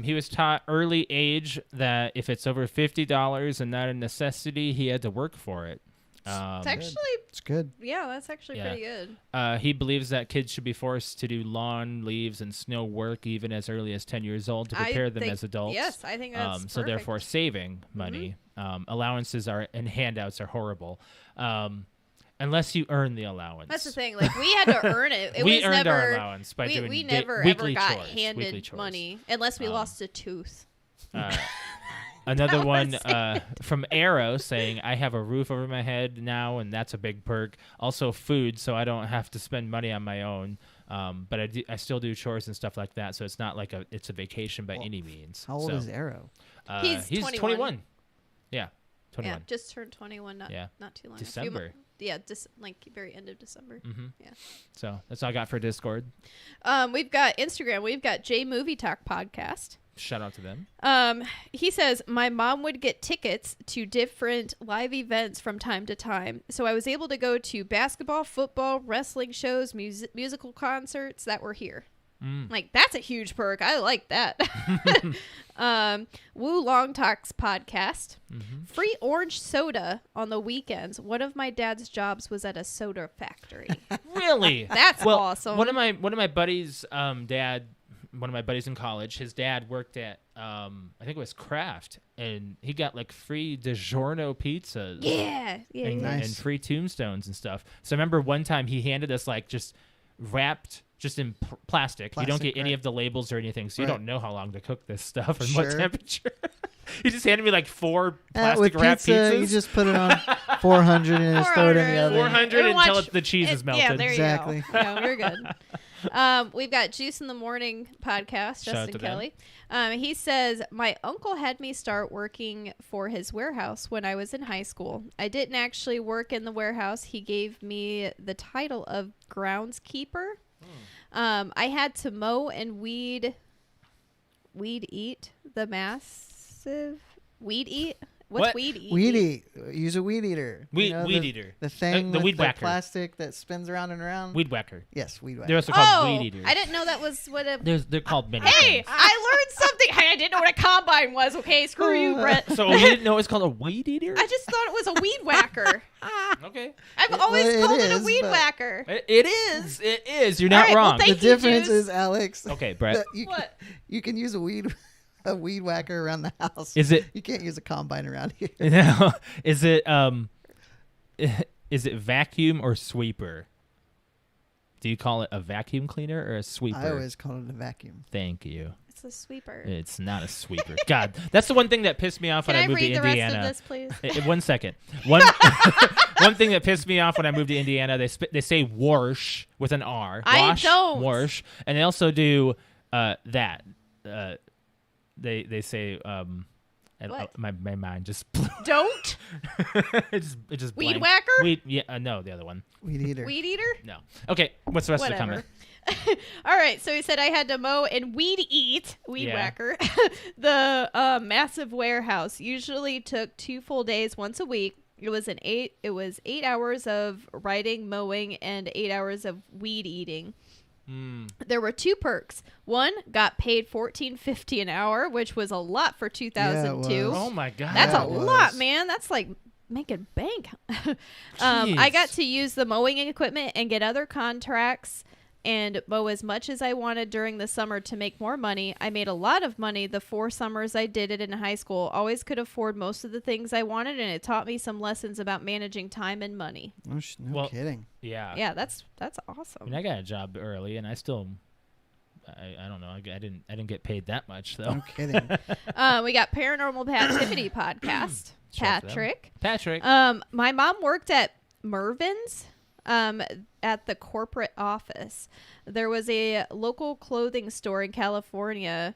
He was taught early age that if it's over $50 and not a necessity, he had to work for it. It's actually, It's good. yeah, that's actually pretty good. He believes that kids should be forced to do lawn, leaves, and snow work even as early as 10 years old to prepare them as adults. Yes, I think that's so perfect. therefore saving money. Allowances and handouts are horrible. Unless you earn the allowance. That's the thing. Like, we had to earn it. We was earned never, our allowance by doing we never ever weekly got chores, handed money unless we lost a tooth. Another That one was from Arrow saying, I have a roof over my head now, and that's a big perk. Also food, so I don't have to spend money on my own. But I still do chores and stuff like that, so it's not like it's a vacation by any means. How old is Arrow? He's 21. Yeah, 21. Yeah, just turned 21 not too long. December. Yeah, like very end of December. Mm-hmm. Yeah. So that's all I got for Discord. We've got Instagram. We've got J Movie Talk Podcast. Shout out to them. He says, my mom would get tickets to different live events from time to time. So I was able to go to basketball, football, wrestling shows, musical concerts that were here. Like, that's a huge perk. I like that. Woo Long Talks podcast. Free orange soda on the weekends. One of my dad's jobs was at a soda factory. Really? That's awesome. One of my buddies' dad. One of my buddies in college, his dad worked at, I think it was Kraft, and he got like free DiGiorno pizzas. Yeah. And, Nice. and free tombstones and stuff. So I remember one time he handed us like just wrapped just in plastic. You don't get any right. of the labels or anything, so you Right. don't know how long to cook this stuff and Sure. what temperature. He just handed me like 4 With plastic wrapped pizza, pizzas. you just put it on 400 and just throw it in the oven. 400 And until watch- the cheese is melted. Yeah, there Exactly. you go. Yeah, we're good. We've got Juice in the Morning podcast, Shout out Justin to them. Kelly. He says, my uncle had me start working for his warehouse when I was in high school. I didn't actually work in the warehouse. He gave me the title of groundskeeper. I had to mow and weed eat the massive weed eat. What's What? weed eat? Weed eat. Use a weed eater. Weed the, eater. The thing The with weed the whacker. plastic that spins around and around. Weed whacker. Yes, weed whacker. They're also called Oh, weed eaters. I didn't know that was what a... They're called many Hey, things. I learned something. Hey, I didn't know what a combine was. Okay, screw you, Brett. So you didn't know it's called a weed eater? I just thought it was a weed whacker. Okay. I've always well, it called it a is, weed but- whacker. It is. It is. You're All not right, well, wrong. thank The you, difference Juice. is, Alex. Okay, Brett. that you, What? You can use a weed whacker around the house. Is it? You can't use a combine around here. No. Is it? Is it vacuum or sweeper? Do you call it a vacuum cleaner or a sweeper? I always call it a vacuum. Thank you. It's a sweeper. It's not a sweeper. God, that's the one thing that pissed me off Can when I I moved to read the Indiana. rest of this, please? 1 second. One thing that pissed me off when I moved to Indiana, they say wash with an R. I Wash, don't. Wash, and they also do that. They say and, What? my mind just blew. Don't. it just Weed blanked. whacker? No, the other one. Weed eater. Weed eater? No. Okay, what's the rest Whatever. of the comment? All right, so he said I had to mow and weed Yeah. whacker, the massive warehouse. Usually took 2 full days once a week. It was 8 hours of riding, mowing, and 8 hours of weed eating. There were 2 perks. One, got paid $14.50 an hour, which was a lot for 2002. was. Oh my god. That's Yeah, a it lot, was. man. That's like making bank. I got to use the mowing equipment and get other contracts and mow as much as I wanted during the summer to make more money. I made a lot of money the 4 summers I did it in high school. Always could afford most of the things I wanted, and it taught me some lessons about managing time and money. No, Well, kidding. Yeah. Yeah, that's I awesome. mean, I got a job early, and I still, I don't know. I didn't get paid that much though. No kidding. We got Paranormal Activity podcast. Shout out to them. Patrick. Patrick. My mom worked at Mervin's. at the corporate office. There was a local clothing store in California,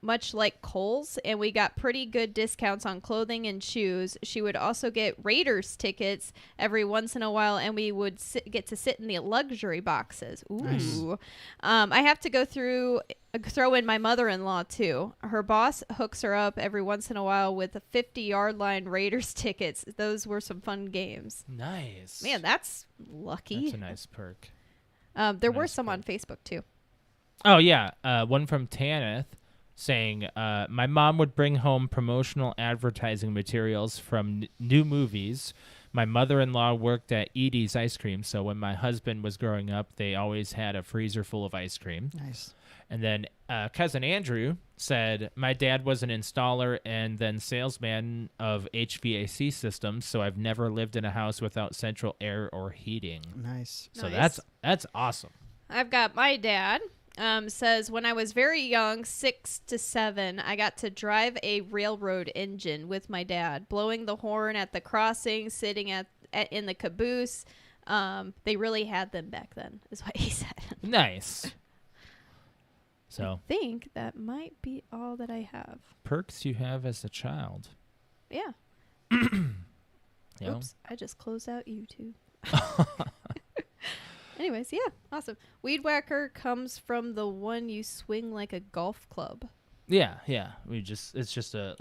much like Kohl's, and we got pretty good discounts on clothing and shoes. She would also get Raiders tickets every once in a while, and we would get to sit in the luxury boxes. Ooh. Nice. I have to throw in my mother-in-law, too. Her boss hooks her up every once in a while with a 50-yard line Raiders tickets. Those were some fun games. Nice. Man, that's lucky. That's a nice perk. There were nice some perk. on Facebook, too. Oh, yeah. One from Tanith saying, my mom would bring home promotional advertising materials from new movies. My mother-in-law worked at Edie's Ice Cream, so when my husband was growing up, they always had a freezer full of ice cream. Nice. And then cousin Andrew said, my dad was an installer and then salesman of HVAC systems, so I've never lived in a house without central air or heating. Nice. So Nice. that's awesome. I've got my dad. Says, when I was very young, 6 to 7, I got to drive a railroad engine with my dad, blowing the horn at the crossing, sitting in the caboose. They really had them back then, is what he said. Nice. So I think that might be all that I have. perks you have as a child. Yeah. You know? Oops, I just closed out YouTube. Anyways, yeah, awesome. Weed whacker comes from the one you swing like a golf club. Yeah. It's just an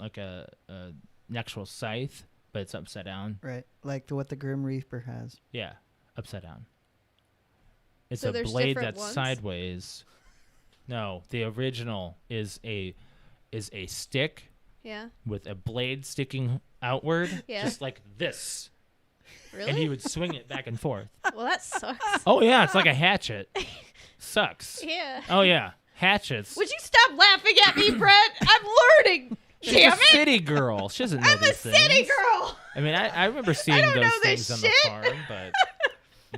actual scythe, but it's upside down. Right. Like what the Grim Reaper has. Yeah, upside down. It's So a there's blade different that's ones? sideways. No, the original is a stick Yeah. with a blade sticking outward, Yeah. just like this. Really? And he would swing it back and forth. Well, that sucks. Oh yeah, it's like a hatchet. Sucks. Yeah. Oh yeah, hatchets. Would you stop laughing at me, Brett? I'm learning. She's Damn a it. city girl. She doesn't know I'm a these city things. girl. I mean, I remember seeing don't those know things this on the shit. farm, but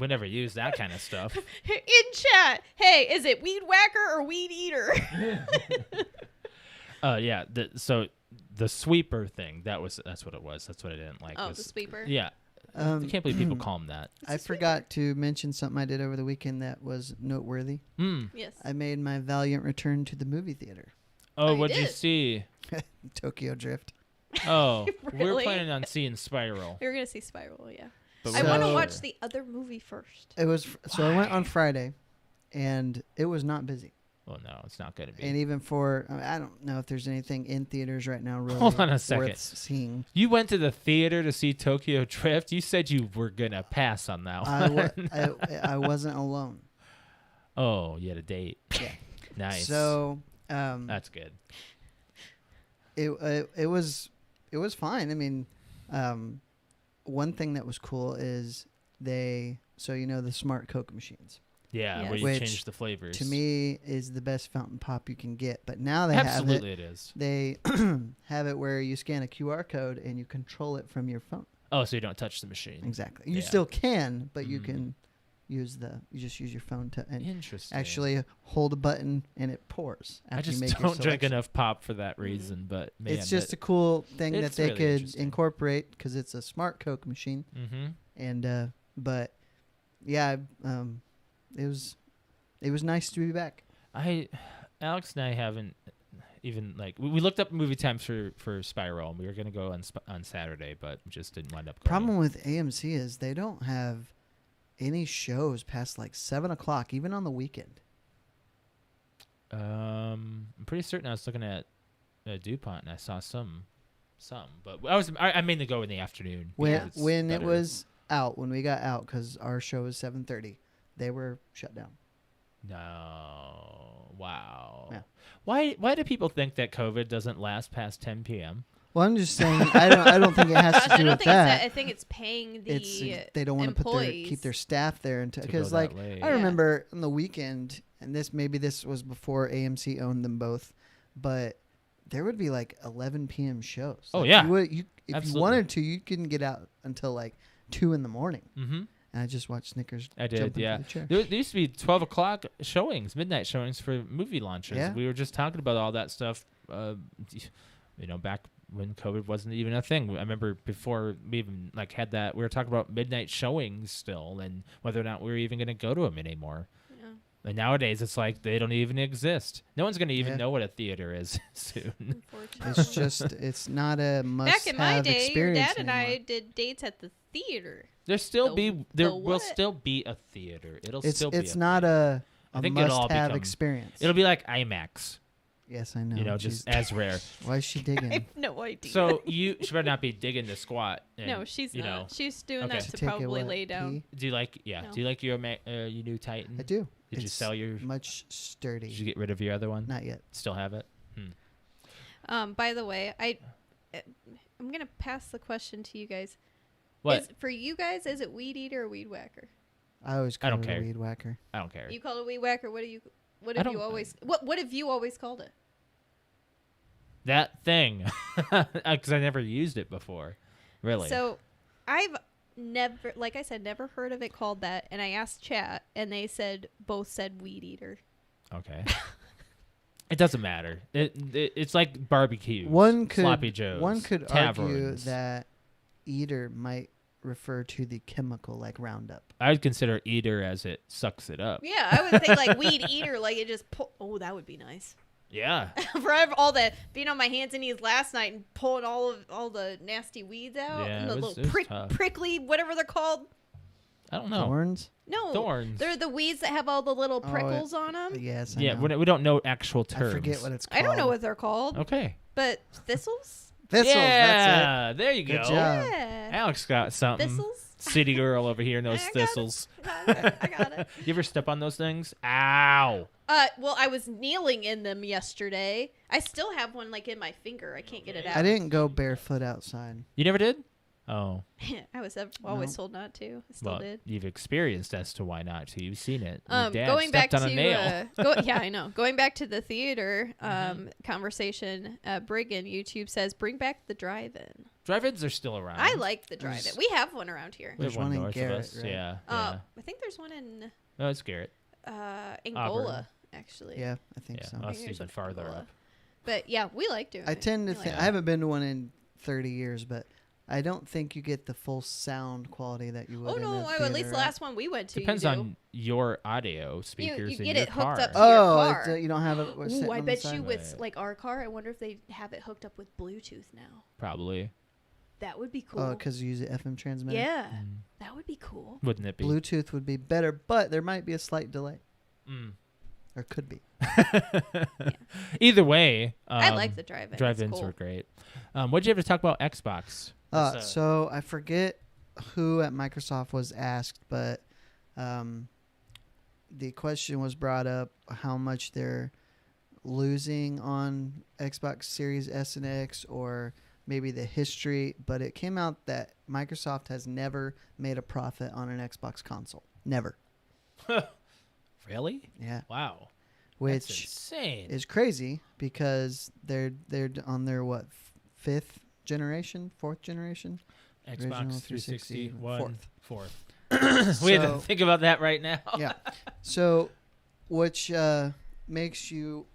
we never used that kind of stuff. In chat, hey, is it weed whacker or weed eater? Yeah. So the sweeper thing, that's what it was. That's what I didn't like. Oh, was- the sweeper. Yeah. I can't believe people call them that. I forgot to mention something I did over the weekend that was noteworthy. Yes. I made my valiant return to the movie theater. Oh, you what'd you did? see? Tokyo Drift. Oh, we're Really? planning on seeing Spiral. We were gonna see Spiral, yeah. But I So- want to we're- watch the other movie first. It was so I went on Friday, and it was not busy. Well, no, it's not going to be. And even for I don't know if there's anything in theaters right now really Hold on a second. worth seeing. You went to the theater to see Tokyo Drift. You said you were gonna pass on that one. I wasn't alone. Oh, you had a date. Yeah. Nice. So That's good. it was fine. I mean, one thing that was cool is the smart Coke machines. Yeah, Yes. where you Which, change the flavors. To me, is the best fountain pop you can get. But now they absolutely have it is. They have it where you scan a QR code and you control it from your phone. Oh, so you don't touch the machine. Exactly. You Yeah. still can, but you Mhm. can you just use your phone to and Interesting. actually hold a button and it pours. I After just you make your don't drink selection. enough pop for that reason. But man, It's just a cool thing that it's they really could interesting. incorporate because it's a smart Coke machine. Mm-hmm. And but yeah, it was nice to be back. Alex and I haven't even we looked up movie times for Spiral, and we were gonna go on Saturday, but just didn't wind up going. Problem with AMC is they don't have any shows past like 7 o'clock, even on the weekend. I'm pretty certain I was looking at DuPont and I saw some, but I mainly go in the afternoon. because it's When it better. was out, when we got out, because our show was 7:30, they were shut down. No. Wow. Yeah. Why do people think that COVID doesn't last past 10 p.m.? Well, I'm just saying, I don't think it has to I do don't with think that. it's that. I think it's paying the They don't want to employees. keep their staff there To go because that like late. I remember on the weekend, and this was before AMC owned them both, but there would be like 11 p.m. shows. Oh, Like, yeah. if you Absolutely. wanted to, you couldn't get out until like 2 in the morning. Mm-hmm. And I just watched Snickers. I did, jump into yeah. the chair. There used to be 12 o'clock showings, midnight showings for movie launches. Yeah. We were just talking about all that stuff, back when COVID wasn't even a thing. I remember before we even like had that, we were talking about midnight showings still, and whether or not we were even going to go to them anymore. Yeah. And nowadays, it's like they don't even exist. No one's going to even Yeah. know what a theater is soon. Unfortunately. It's just, it's not a Back in my must-have day, your experience dad and I anymore. did dates at the theater. There will what? still be a theater. It'll It's still be. it's a not theater. a I think it'll all must-have become- experience. It'll be like IMAX. Yes, I know. You know, just Jeez. as rare. Why is she I digging? have no idea. So she better not be digging the squat. And, no, she's you not. know. She's doing Okay. that To to take a probably what, lay down. pee? Do you like? Yeah. No. Do you like your new Titan? I do. Did you It's sell your? much sturdy? Did you get rid of your other one? Not yet. Still have it? By the way, I'm gonna pass the question to you guys. What? For you guys, is it weed eater or weed whacker? I always I call don't it a care. weed whacker. I don't care. You call it weed whacker. What have I you don't- always? What have you always called it? That thing, because I never used it before. Really? So, I've never, like I said, never heard of it called that. And I asked chat, and they both said weed eater. Okay. It doesn't matter. It's like barbecue. One could Sloppy Joes. One could argue taverns. that eater might refer to the chemical like Roundup. I'd consider eater as it sucks it up. Yeah, I would think like weed eater, like it just oh, that would be nice. Yeah. For all the being on my hands and knees last night and pulling all the nasty weeds out Yeah, and the it was little tough. prickly whatever they're called. I don't know. Thorns? No, Thorns. They're the weeds that have all the little prickles on them. Yes, I Yeah, know. we don't know actual I terms. forget what it's called. I don't know what they're called, Okay. but thistles. Thistles, that's Yeah, there you Good go. job. Yeah, Alex got something. thistles. City girl over here knows I got it. thistles. I got it. You ever step on those things? Ow. Well, I was kneeling in them yesterday. I still have one like in my finger. I can't get it it. out. I didn't go barefoot outside. You never did? Oh. I was always No. told not to. I still Well, did. you've experienced as to why not to. You've seen it. Your dad Going back stepped on to a nail. yeah, I know. Going back to the theater conversation, Brigham YouTube says bring back the drive-in. Drive-ins are still around. I like the drive-in. There's- We have one around here. We have There's one in north Garrett, of us. right? Yeah. I think there's one in No, it's Garrett. Angola actually. Yeah, I think Yeah. so. Us I think there's even one in farther Angola. up. But yeah, we like doing I it. tend to We like think it. I haven't been to one in 30 years, but I don't think you get the full sound quality that you would. Oh in no! a at least theater, the right? last one we went to. Depends you do. on your audio speakers you in get your it hooked car. up to your Oh, car. you don't have it. sitting Ooh, I on the bet side? you with Right. like our car. I wonder if they have it hooked up with Bluetooth now. Probably. That would be cool. Oh, because you use an FM transmitter. yeah, Mm. that would be cool. Wouldn't it be? Bluetooth would be better, but there might be a slight delay, Mm. or could be. Either way, I like the drive-in. drive-ins It's cool. were great. What'd you have to talk about Xbox? What's, So I forget who at Microsoft was asked, but the question was brought up how much they're losing on Xbox Series S and X, or maybe the history. But it came out that Microsoft has never made a profit on an Xbox console. Never. Really? Yeah. Wow. That's Which insane. is crazy because they're on their what, fourth generation? original Xbox 360 fourth. fourth. We had to So- think about that right now. Yeah. So, which makes you,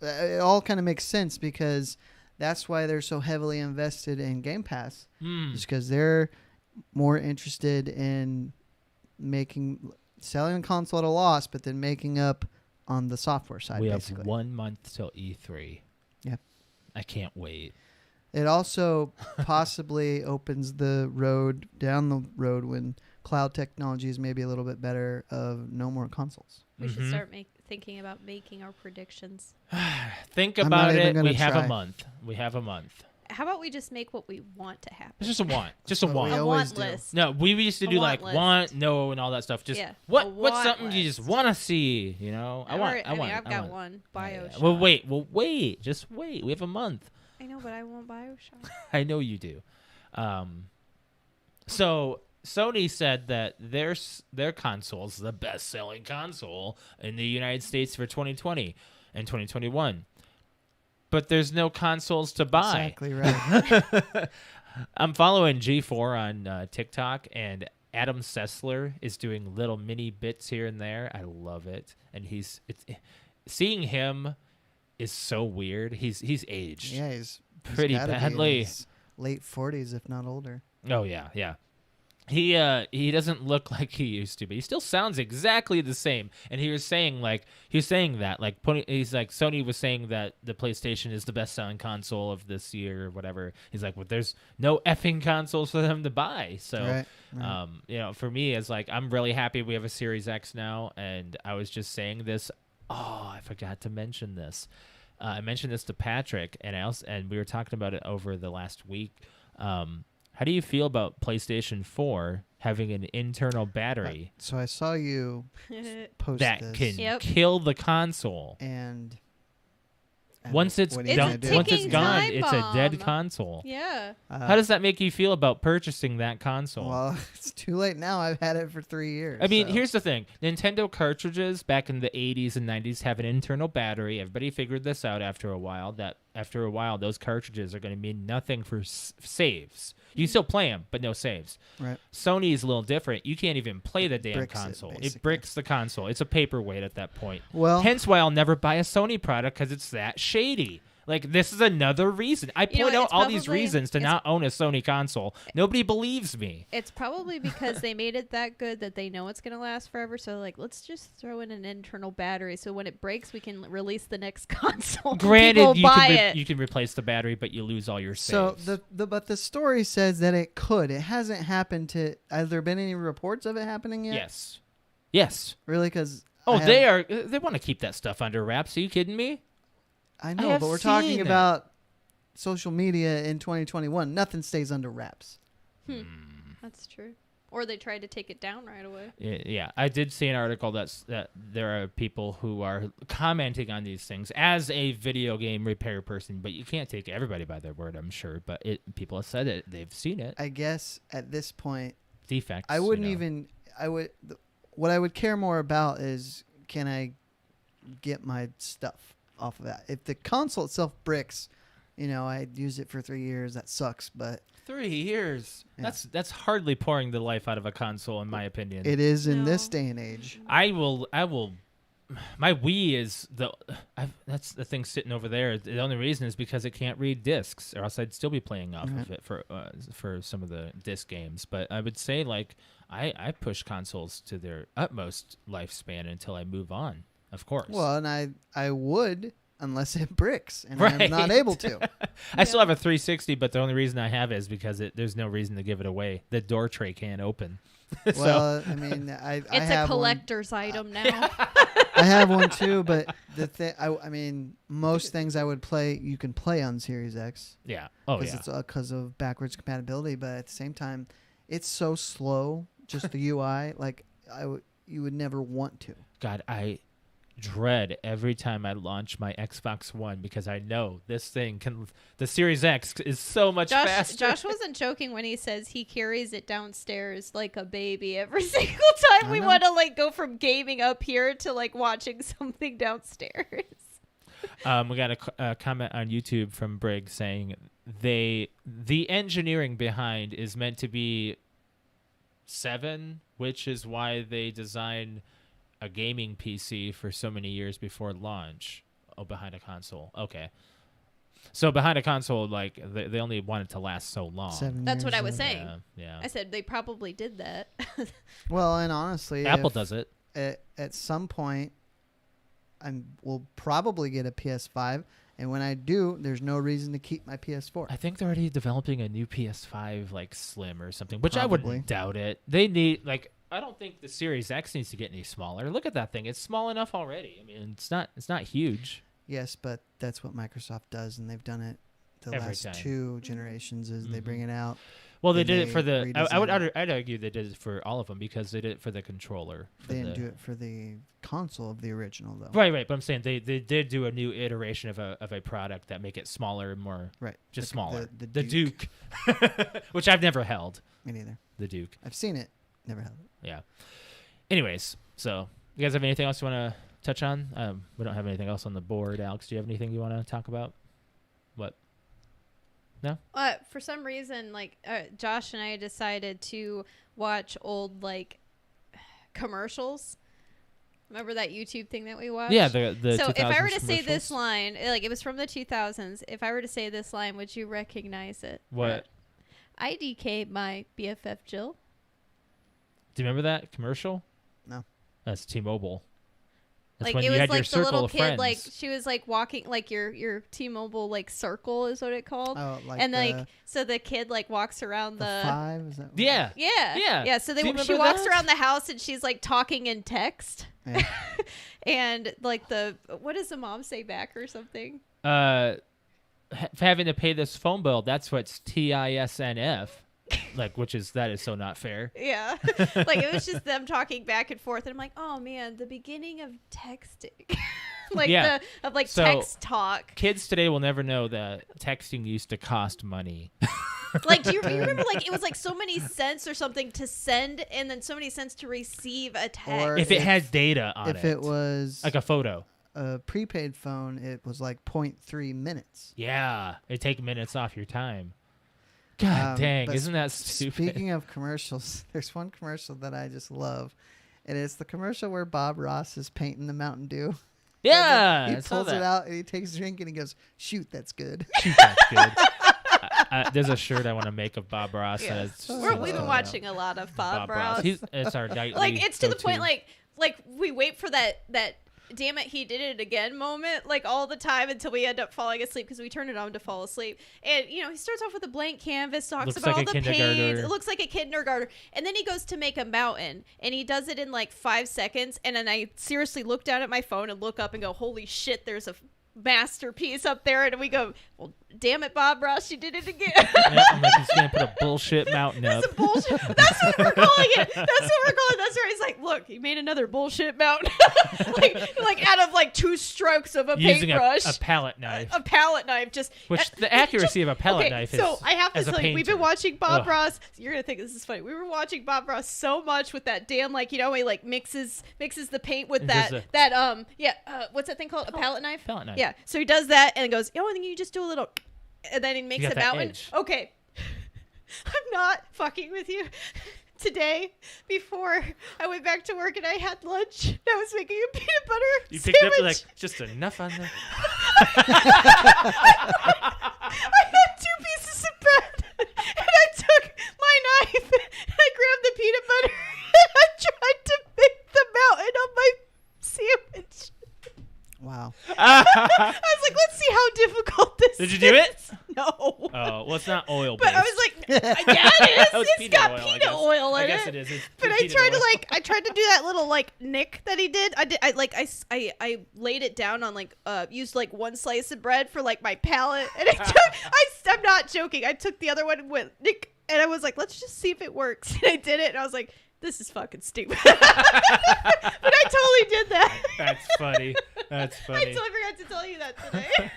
it all kind of makes sense because that's why they're so heavily invested in Game Pass, Hmm. just because they're more interested in selling a console at a loss, but then making up on the software side. We basically, have 1 month till E3. Yeah. I can't wait. it also possibly opens the road down the road when cloud technology is maybe a little bit better of no more consoles. We should Mhm. start thinking about making our predictions. Think I'm not about even it. gonna We have try. a month. We have a month. How about we just make what we want to happen? It's just a want. Just a That's what we want. A always want do. list. No, we used to A do want like list. want, no, and all that stuff. Just Yeah, a what's want something you just list. want to see? You know, I want. I've got want. one. Yeah, Bioshock. yeah. Well, wait. Just wait. We have a month. I know, but I want Bioshock. I know you do. So Sony said that their console's the best-selling console in the United States for 2020 and 2021. But there's no consoles to buy. Exactly right. I'm following G4 on TikTok, and Adam Sessler is doing little mini bits here and there. I love it, and seeing him is so weird. He's aged. Yeah, he's He's pretty gotta be in badly. his late 40s, if not older. Oh yeah, yeah. He doesn't look like he used to, but he still sounds exactly the same. And he was saying that he's like Sony was saying that the PlayStation is the best selling console of this year or whatever. He's like, well, there's no effing consoles for them to buy. So, Right. For me, it's like I'm really happy we have a Series X now. And I was just saying this. Oh, I forgot to mention this. I mentioned this to Patrick, and we were talking about it over the last week. How do you feel about PlayStation 4 having an internal battery So I saw you post that this. can Yep. kill the console? And Once it's what are you done, gonna do? once it's ticking gone, time it's a dead bomb. console. Yeah. How does that make you feel about purchasing that console? Well, it's too late now. I've had it for 3 years. I mean, so. here's the thing. Nintendo cartridges back in the 80s and 90s have an internal battery. Everybody figured this out after a while, that after a while, those cartridges are going to mean nothing for saves. You can still play them, but no saves. Right. Sony is a little different. You can't even play the damn bricks it, console. It basically. bricks the console. It's a paperweight at that point. Well, Hence why I'll never buy a Sony product, because it's that shady. Like, this is another reason. I You know, point out it's all these probably- reasons to it's- not own a Sony console. Nobody believes me. It's probably because they made it that good that they know it's going to last forever. So, like, let's just throw in an internal battery. So when it breaks, we can release the next console. Granted, People you buy can, it. you can replace the battery, but you lose all your so saves. but the story says that it could. It hasn't happened to. Has there been any reports of it happening yet? Yes. Yes. Really? Because They want to keep that stuff under wraps. Are you kidding me? I know, have but we're talking seen it. about social media in 2021. Nothing stays under wraps. That's true. Or they tried to take it down right away. Yeah, I did see an article that there are people who are commenting on these things as a video game repair person, but you can't take everybody by their word, I'm sure. But people have said it; they've seen it. I guess at this point, Defects. I wouldn't even. What I would care more about is, can I get my stuff off of that? If the console itself bricks, I'd use it for 3 years. That sucks, but 3 years. Yeah. That's hardly pouring the life out of a console, in my opinion. it is in No. this day and age. I will. My Wii is that's the thing sitting over there. The only reason is because it can't read discs, or else I'd still be playing off of it for some of the disc games. But I would say, like, I push consoles to their utmost lifespan until I move on. Of course. Well, and I would, unless it bricks, and Right. I'm not able to. I still have a 360, but the only reason I have it is because there's no reason to give it away. The door tray can't open. Well, I mean, I It's have a collector's item now. I have one too, but the thing, I mean, most things I would play, you can play on Series X. Yeah. Oh Because yeah. it's because of backwards compatibility, but at the same time, it's so slow. Just the UI, like you would never want to. God, I dread every time I launch my Xbox One because I know this thing the Series X is so much faster. Josh wasn't joking when he says he carries it downstairs like a baby every single time we know. want to like go from gaming up here to like watching something downstairs. We got a comment on YouTube from Briggs saying the engineering behind is meant to be 7, which is why they designed a gaming PC for so many years before launch. Oh, behind a console. Okay. So behind a console, like they only want it to last so long. 7 That's what years I was of- saying. Yeah. I said they probably did that. Well, and honestly, Apple if does it. At some point, we'll probably get a PS5, and when I do, there's no reason to keep my PS4. I think they're already developing a new PS5 like Slim or something, which I Probably. wouldn't doubt it. They need I don't think the Series X needs to get any smaller. Look at that thing; it's small enough already. I mean, it's not huge. Yes, but that's what Microsoft does, and they've done it the Every last time. 2 generations. Is they bring it out. Well, they And did it they for the. redesign I'd argue they did it for all of them because they did it for the controller. For They didn't the, do it for the console of the original, though. Right. But I'm saying they did do a new iteration of a product that make it smaller and more Right. just The- smaller. the The Duke. Duke, which I've never held. Me neither. The Duke. I've seen it. Never held it. Yeah. Anyways, so you guys have anything else you want to touch on? We don't have anything else on the board. Alex, do you have anything you want to talk about? What? No? For some reason, like Josh and I decided to watch old like commercials Remember that YouTube thing that we watched? Yeah, the So if I were 2000s to say this commercials. line, like it was from the 2000s, if I were to say this line, would you recognize it? What? IDK my BFF Jill. Do you remember that commercial? No. That's T-Mobile. That's Like when it you was had your like the circle little of kid, friends. like she was like walking, like your T-Mobile like circle is what it called. Oh, like And the, like so the kid like walks around the 5? Is that Yeah. Yeah. So Do you she remember walks that? around the house and she's like talking in text. Yeah. And like what does the mom say back or something? Having to pay this phone bill, that's what's TISNF. Like, that is so not fair. Yeah. Like it was just them talking back and forth and I'm like, oh man, the beginning of texting. Like Yeah. So- text talk. Kids today will never know that texting used to cost money. Like do you remember like it was like so many cents or something to send and then so many cents to receive a text. Or if it has data on it. if it was like a photo. a prepaid phone, it was like 0.3 minutes. Yeah. It'd take minutes off your time. God dang. But Isn't that stupid? Speaking of commercials, there's one commercial that I just love. And it's the commercial where Bob Ross is painting the Mountain Dew. Yeah. He I saw pulls that. it out and he takes a drink and he goes, shoot, that's good. Shoot, that's good. There's a shirt I want to make of Bob Ross. Yeah. That's just, We've been watching a lot of Bob Ross. It's our nightly Like it's to the point go-to. like we wait for that damn it he did it again moment like all the time until we end up falling asleep because we turn it on to fall asleep. And he starts off with a blank canvas, talks Looks about like all a the pains. kindergartner. It looks like a kindergartner. And then he goes to make a mountain and he does it in like 5 seconds. And then I seriously look down at my phone and look up and go, holy shit, there's a masterpiece up there. And we go, well, damn it, Bob Ross, you did it again. Yeah, I'm like, he's gonna put a bullshit mountain up. That's a bullshit. That's what we're calling it. That's what we're calling it. That's right. He's like, look, he made another bullshit mountain. like out of like 2 strokes of a Using paintbrush. a palette knife. A palette knife, just Which the accuracy of a palette okay, knife is. So I have to as a tell you, we've been painter. watching Bob Ugh. Ross. You're gonna think this is funny. We were watching Bob Ross so much with that damn he like mixes the paint with And that does what's that thing called? A palette knife. Palette knife. Yeah. So he does that and goes, and then you just do a little, and then he makes got a that mountain. edge. Okay. I'm not fucking with you. Today, before I went back to work and I had lunch, and I was making a peanut butter You sandwich. picked up like just enough on there. I had 2 pieces of bread, and I took my knife and I grabbed the peanut butter and I tried to make the mountain on my sandwich. Wow. I was like, let's see how difficult this is. Did you do it? No. Oh, well, it's not oil But based. I was like, yeah, it Oh, is. it's It's peanut got oil, I peanut guess. oil in I guess it. it is. It's But I peanut tried to oil. I tried to do that little like nick that he did. I laid it down on used like 1 slice of bread for like my palate, and I'm not joking. I took the other one and went nick, and I was like, let's just see if it works. And I did it, and I was like, this is fucking stupid. But I totally did that. That's funny. That's I funny. totally forgot to tell you that today.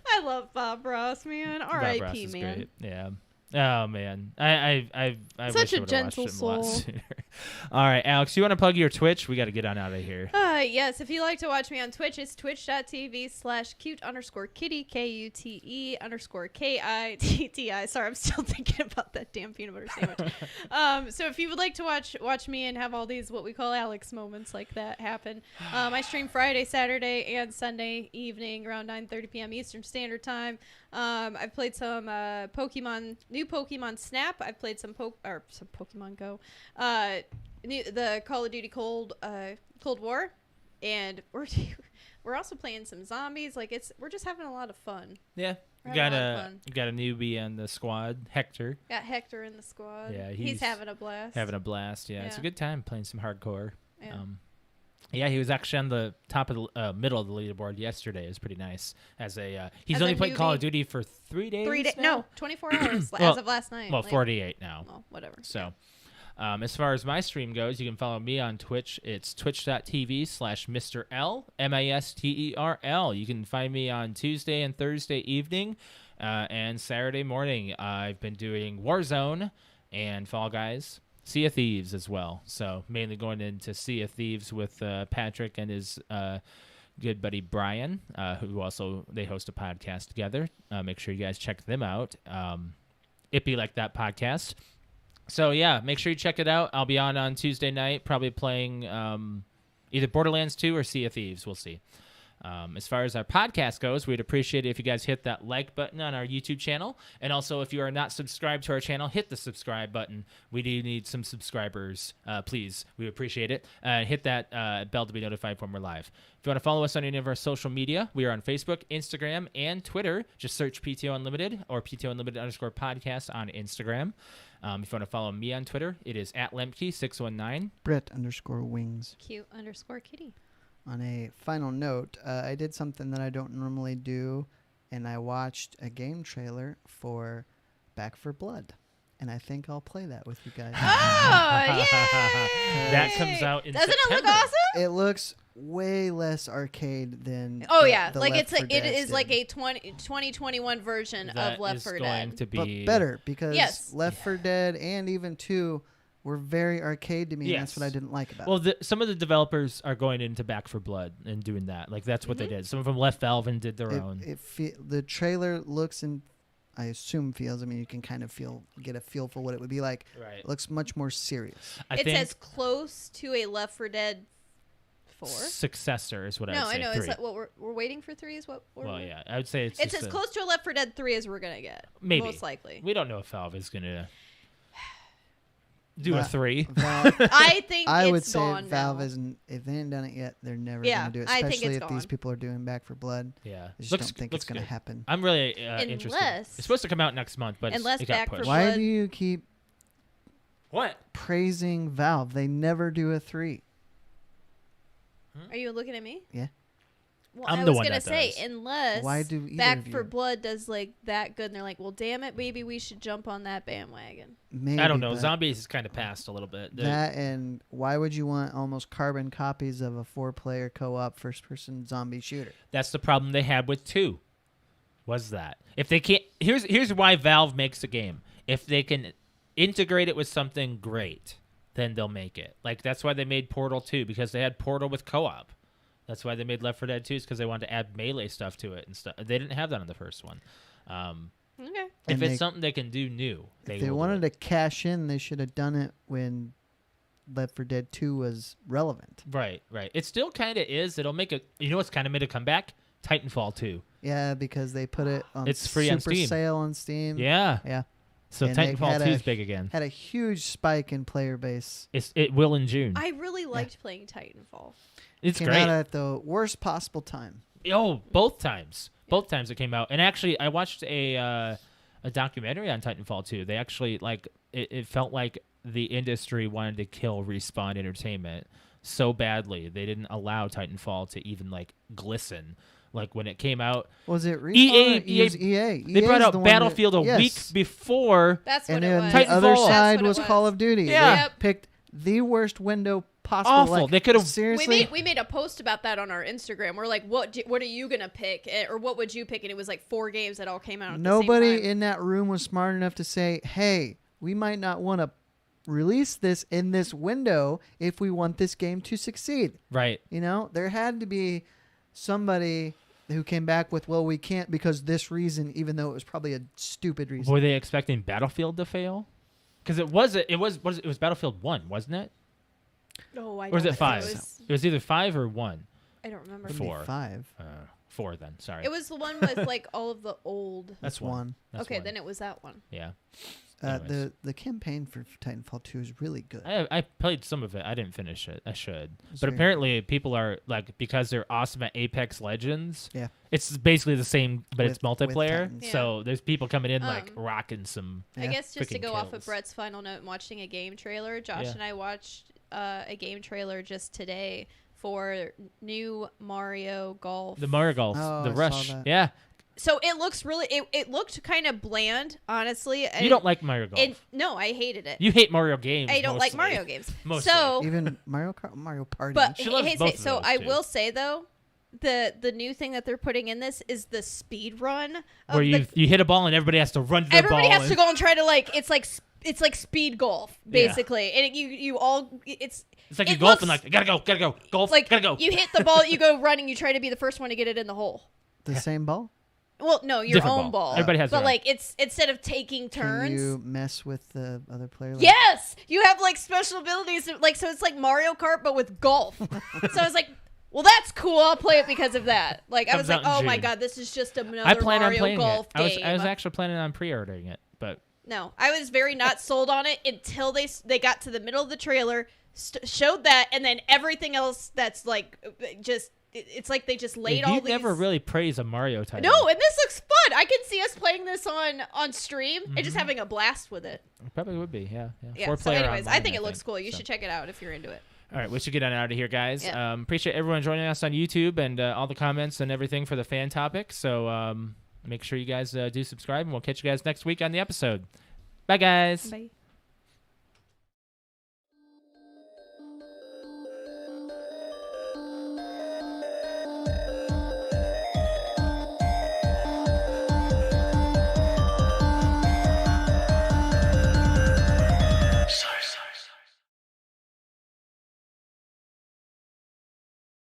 I love Bob Ross, man. Bob Ross R.I.P. is man. great. Yeah. Oh man, I Such wish I a would've gentle watched him a lot soul. sooner. All right, Alex, you want to plug your Twitch? We got to get on out of here. Yes, if you like to watch me on Twitch, it's twitch.tv/cute_kitty, KUTE_KITTI. Sorry, I'm still thinking about that damn peanut butter sandwich. So if you would like to watch me and have all these what we call Alex moments like that happen, I stream Friday, Saturday, and Sunday evening around 9:30 p.m. Eastern Standard Time. I've played some new Pokemon Snap. I've played some Pokemon Go. The Call of Duty Cold War, and we're also playing some zombies. We're just having a lot of fun. Yeah, We're you got having a lot of a fun. you got a newbie on the squad, Hector, Got Hector in the squad. Yeah, he's having a blast. having a blast. Yeah, it's a Yeah. good time playing some hardcore. Yeah. Yeah, he was actually on the top of the middle of the leaderboard yesterday. It was pretty nice. He's As only a played Call of newbie? Duty for 3 days. 3 days? now? No, 24 hours Well, as of last night. Well, 48 now. Well, whatever. So, as far as my stream goes, you can follow me on Twitch. It's twitch.tv/Mr. L, MASTERL. You can find me on Tuesday and Thursday evening and Saturday morning. I've been doing Warzone and Fall Guys, Sea of Thieves as well. So, mainly going into Sea of Thieves with Patrick and his good buddy Brian, who also, they host a podcast together. Make sure you guys check them out. Ippy Like That podcast. So, yeah, make sure you check it out. I'll be on Tuesday night, probably playing Either Borderlands 2 or Sea of Thieves. We'll see. As far as our podcast goes, we'd appreciate it if you guys hit that like button on our YouTube channel. And also, if you are not subscribed to our channel, hit the subscribe button. We do need some subscribers, please. We appreciate it. Hit that bell to be notified when we're live. If you want to follow us on any of our social media, we are on Facebook, Instagram, and Twitter. Just search PTO Unlimited or PTO Unlimited _podcast on Instagram. If you want to follow me on Twitter, it is @Lemke619. Brett_wings. Cute_kitty. On a final note, I did something that I don't normally do, and I watched a game trailer for Back 4 Blood, and I think I'll play that with you guys. Oh, yay! That comes out in Doesn't September. it look awesome? It looks way less arcade than Oh the, yeah, the like Left it's 4 like it Dead is did. like a 2021 version That of Left is 4 going Dead. to be but better because Yes. Left 4 Dead and even 2 were very arcade to me, and that's what I Yes. didn't like about Well, it. some of the developers are going into Back 4 Blood and doing that. Like that's what they did. Some of them left Valve and did their own. The trailer looks and I assume feels. I mean, you can kind of get a feel for what it would be like. Right. It looks much more serious. I It's think as close to a Left 4 Dead 4. successor is what I No, would say. I know. 3. Is that what we're waiting for? 3 is what we're. Well, yeah, I would say it's It's just as close to a Left 4 Dead 3 as we're gonna get. Maybe. Most likely. We don't know if Valve is gonna do a Va- 3. Valve, I think I it's would say gone Valve now. isn't. If they ain't done it yet, they're never Yeah, gonna do it. I think Especially it's if these gone. people are doing Back 4 Blood. Yeah, I just looks, don't think looks it's gonna good. happen. I'm really interested. Unless- It's supposed to come out next month, but unless it got Back 4 pushed. Blood- Why do you keep What? praising Valve? They never do a 3. Are you looking at me? Yeah. Well, I'm I the was one gonna that say does. unless Why do either Back of you? 4 Blood does like that good, and they're like, well, damn it, maybe we should jump on that bandwagon. Maybe, I don't know. but Zombies is kind of passed a little bit. That and why would you want almost carbon copies of a 4-player co-op first-person zombie shooter? That's the problem they had with 2. Was that if they can't? Here's why Valve makes a game. If they can integrate it with something great, then they'll make it. Like that's why they made Portal 2 because they had Portal with co-op. That's why they made Left 4 Dead 2 is because they wanted to add melee stuff to it and stuff. They didn't have that on the first one. Okay. If And it's they- something they can do new, If they wanted to cash in, they should have done it when Left 4 Dead 2 was relevant. Right. It still kind of is. It'll make a. You know what's kind of made a comeback? Titanfall 2. Yeah, because they put it on It's free on super Steam. sale on Steam. Yeah. Yeah. So And they Titanfall had 2 a- is big again. Had a huge spike in player base. It will in June. I really liked playing Titanfall. It's Came great. out at the worst possible time. Oh, both times. Both times it came out. And actually, I watched a documentary on Titanfall 2. They actually, like, it felt like the industry wanted to kill Respawn Entertainment so badly. They didn't allow Titanfall to even, like, glisten. Like, when it came out, Was it Respawn? EA It was EA. they brought EA is out the one Battlefield that, a yes. week before. That's what And it then was. the other Titanfall. side That's what was it Call of Duty. Yeah. They Yep. picked the worst window possible. Awful. Like, They could've- seriously. We made a post about that on our Instagram. We're like, what are you gonna pick, or what would you pick? And it was like 4 games that all came out. At Nobody the same time. in that room was smart enough to say, "Hey, we might not want to release this in this window if we want this game to succeed." Right. You know, there had to be somebody who came back with, "Well, we can't because this reason," even though it was probably a stupid reason. Were they expecting Battlefield to fail? Because it was Battlefield 1, wasn't it? Oh, I Or was don't it 5? know. It was either 5 or 1. I don't remember. Wouldn't be 4. 5. 4 then. Sorry. It was the one with like all of the old. That's one. one. That's Okay, one. then it was that one. Yeah. Anyways. The campaign for Titanfall 2 is really good. I played some of it. I didn't finish it. I should. It's But very apparently people are like, because they're awesome at Apex Legends. Yeah. It's basically the same, but it's With multiplayer. Titans. So there's people coming in like Um, rocking some. I Yeah. guess just to Freaking go off of kills. Brett's final note and watching a game trailer, Josh Yeah. and I watched a game trailer just today for new Mario Golf. The Mario Golf, Oh, the I saw Rush. that. Yeah. So it looks really. It looked kind of bland, honestly. You don't like Mario Golf. No, I hated it. You hate Mario games. I don't like mostly. Mario games. Mostly. So, Even Mario Party. but She loves hey, both of so those, I too. will say though, the new thing that they're putting in this is the speed run. Of Where the, you hit a ball and everybody has to run to the ball. everybody has to and- go and try to like. It's like speed golf basically, and you all it's. It's like it you're golfing looks like, gotta go, golf, like gotta go. you hit the ball, you go running, you try to be the first one to get it in the hole. the same ball? Well, no, your Different own ball. Everybody has but their like it's instead of taking Can turns. you mess with the other player? Like, Yes, you have like special abilities. Like so, it's like Mario Kart, but with golf. So I was like, well, that's cool. I'll play it because of that. Like I was Comes like, out in oh my June. god, this is just another I plan on Mario playing golf it. game. I was actually planning on pre-ordering it, but No, I was very not sold on it until they got to the middle of the trailer, showed that, and then everything else that's like just it's like they just laid all you these. never really praise a Mario title. No, and this looks fun. I can see us playing this on stream and just having a blast with it. It probably would be, yeah. Yeah. So, Four-player anyways, I online, think it looks cool. You so. should check it out if you're into it. All right, we should get on out of here, guys. Yeah. Appreciate everyone joining us on YouTube and all the comments and everything for the fan topic. So make sure you guys do subscribe, and we'll catch you guys next week on the episode. Bye, guys. Bye.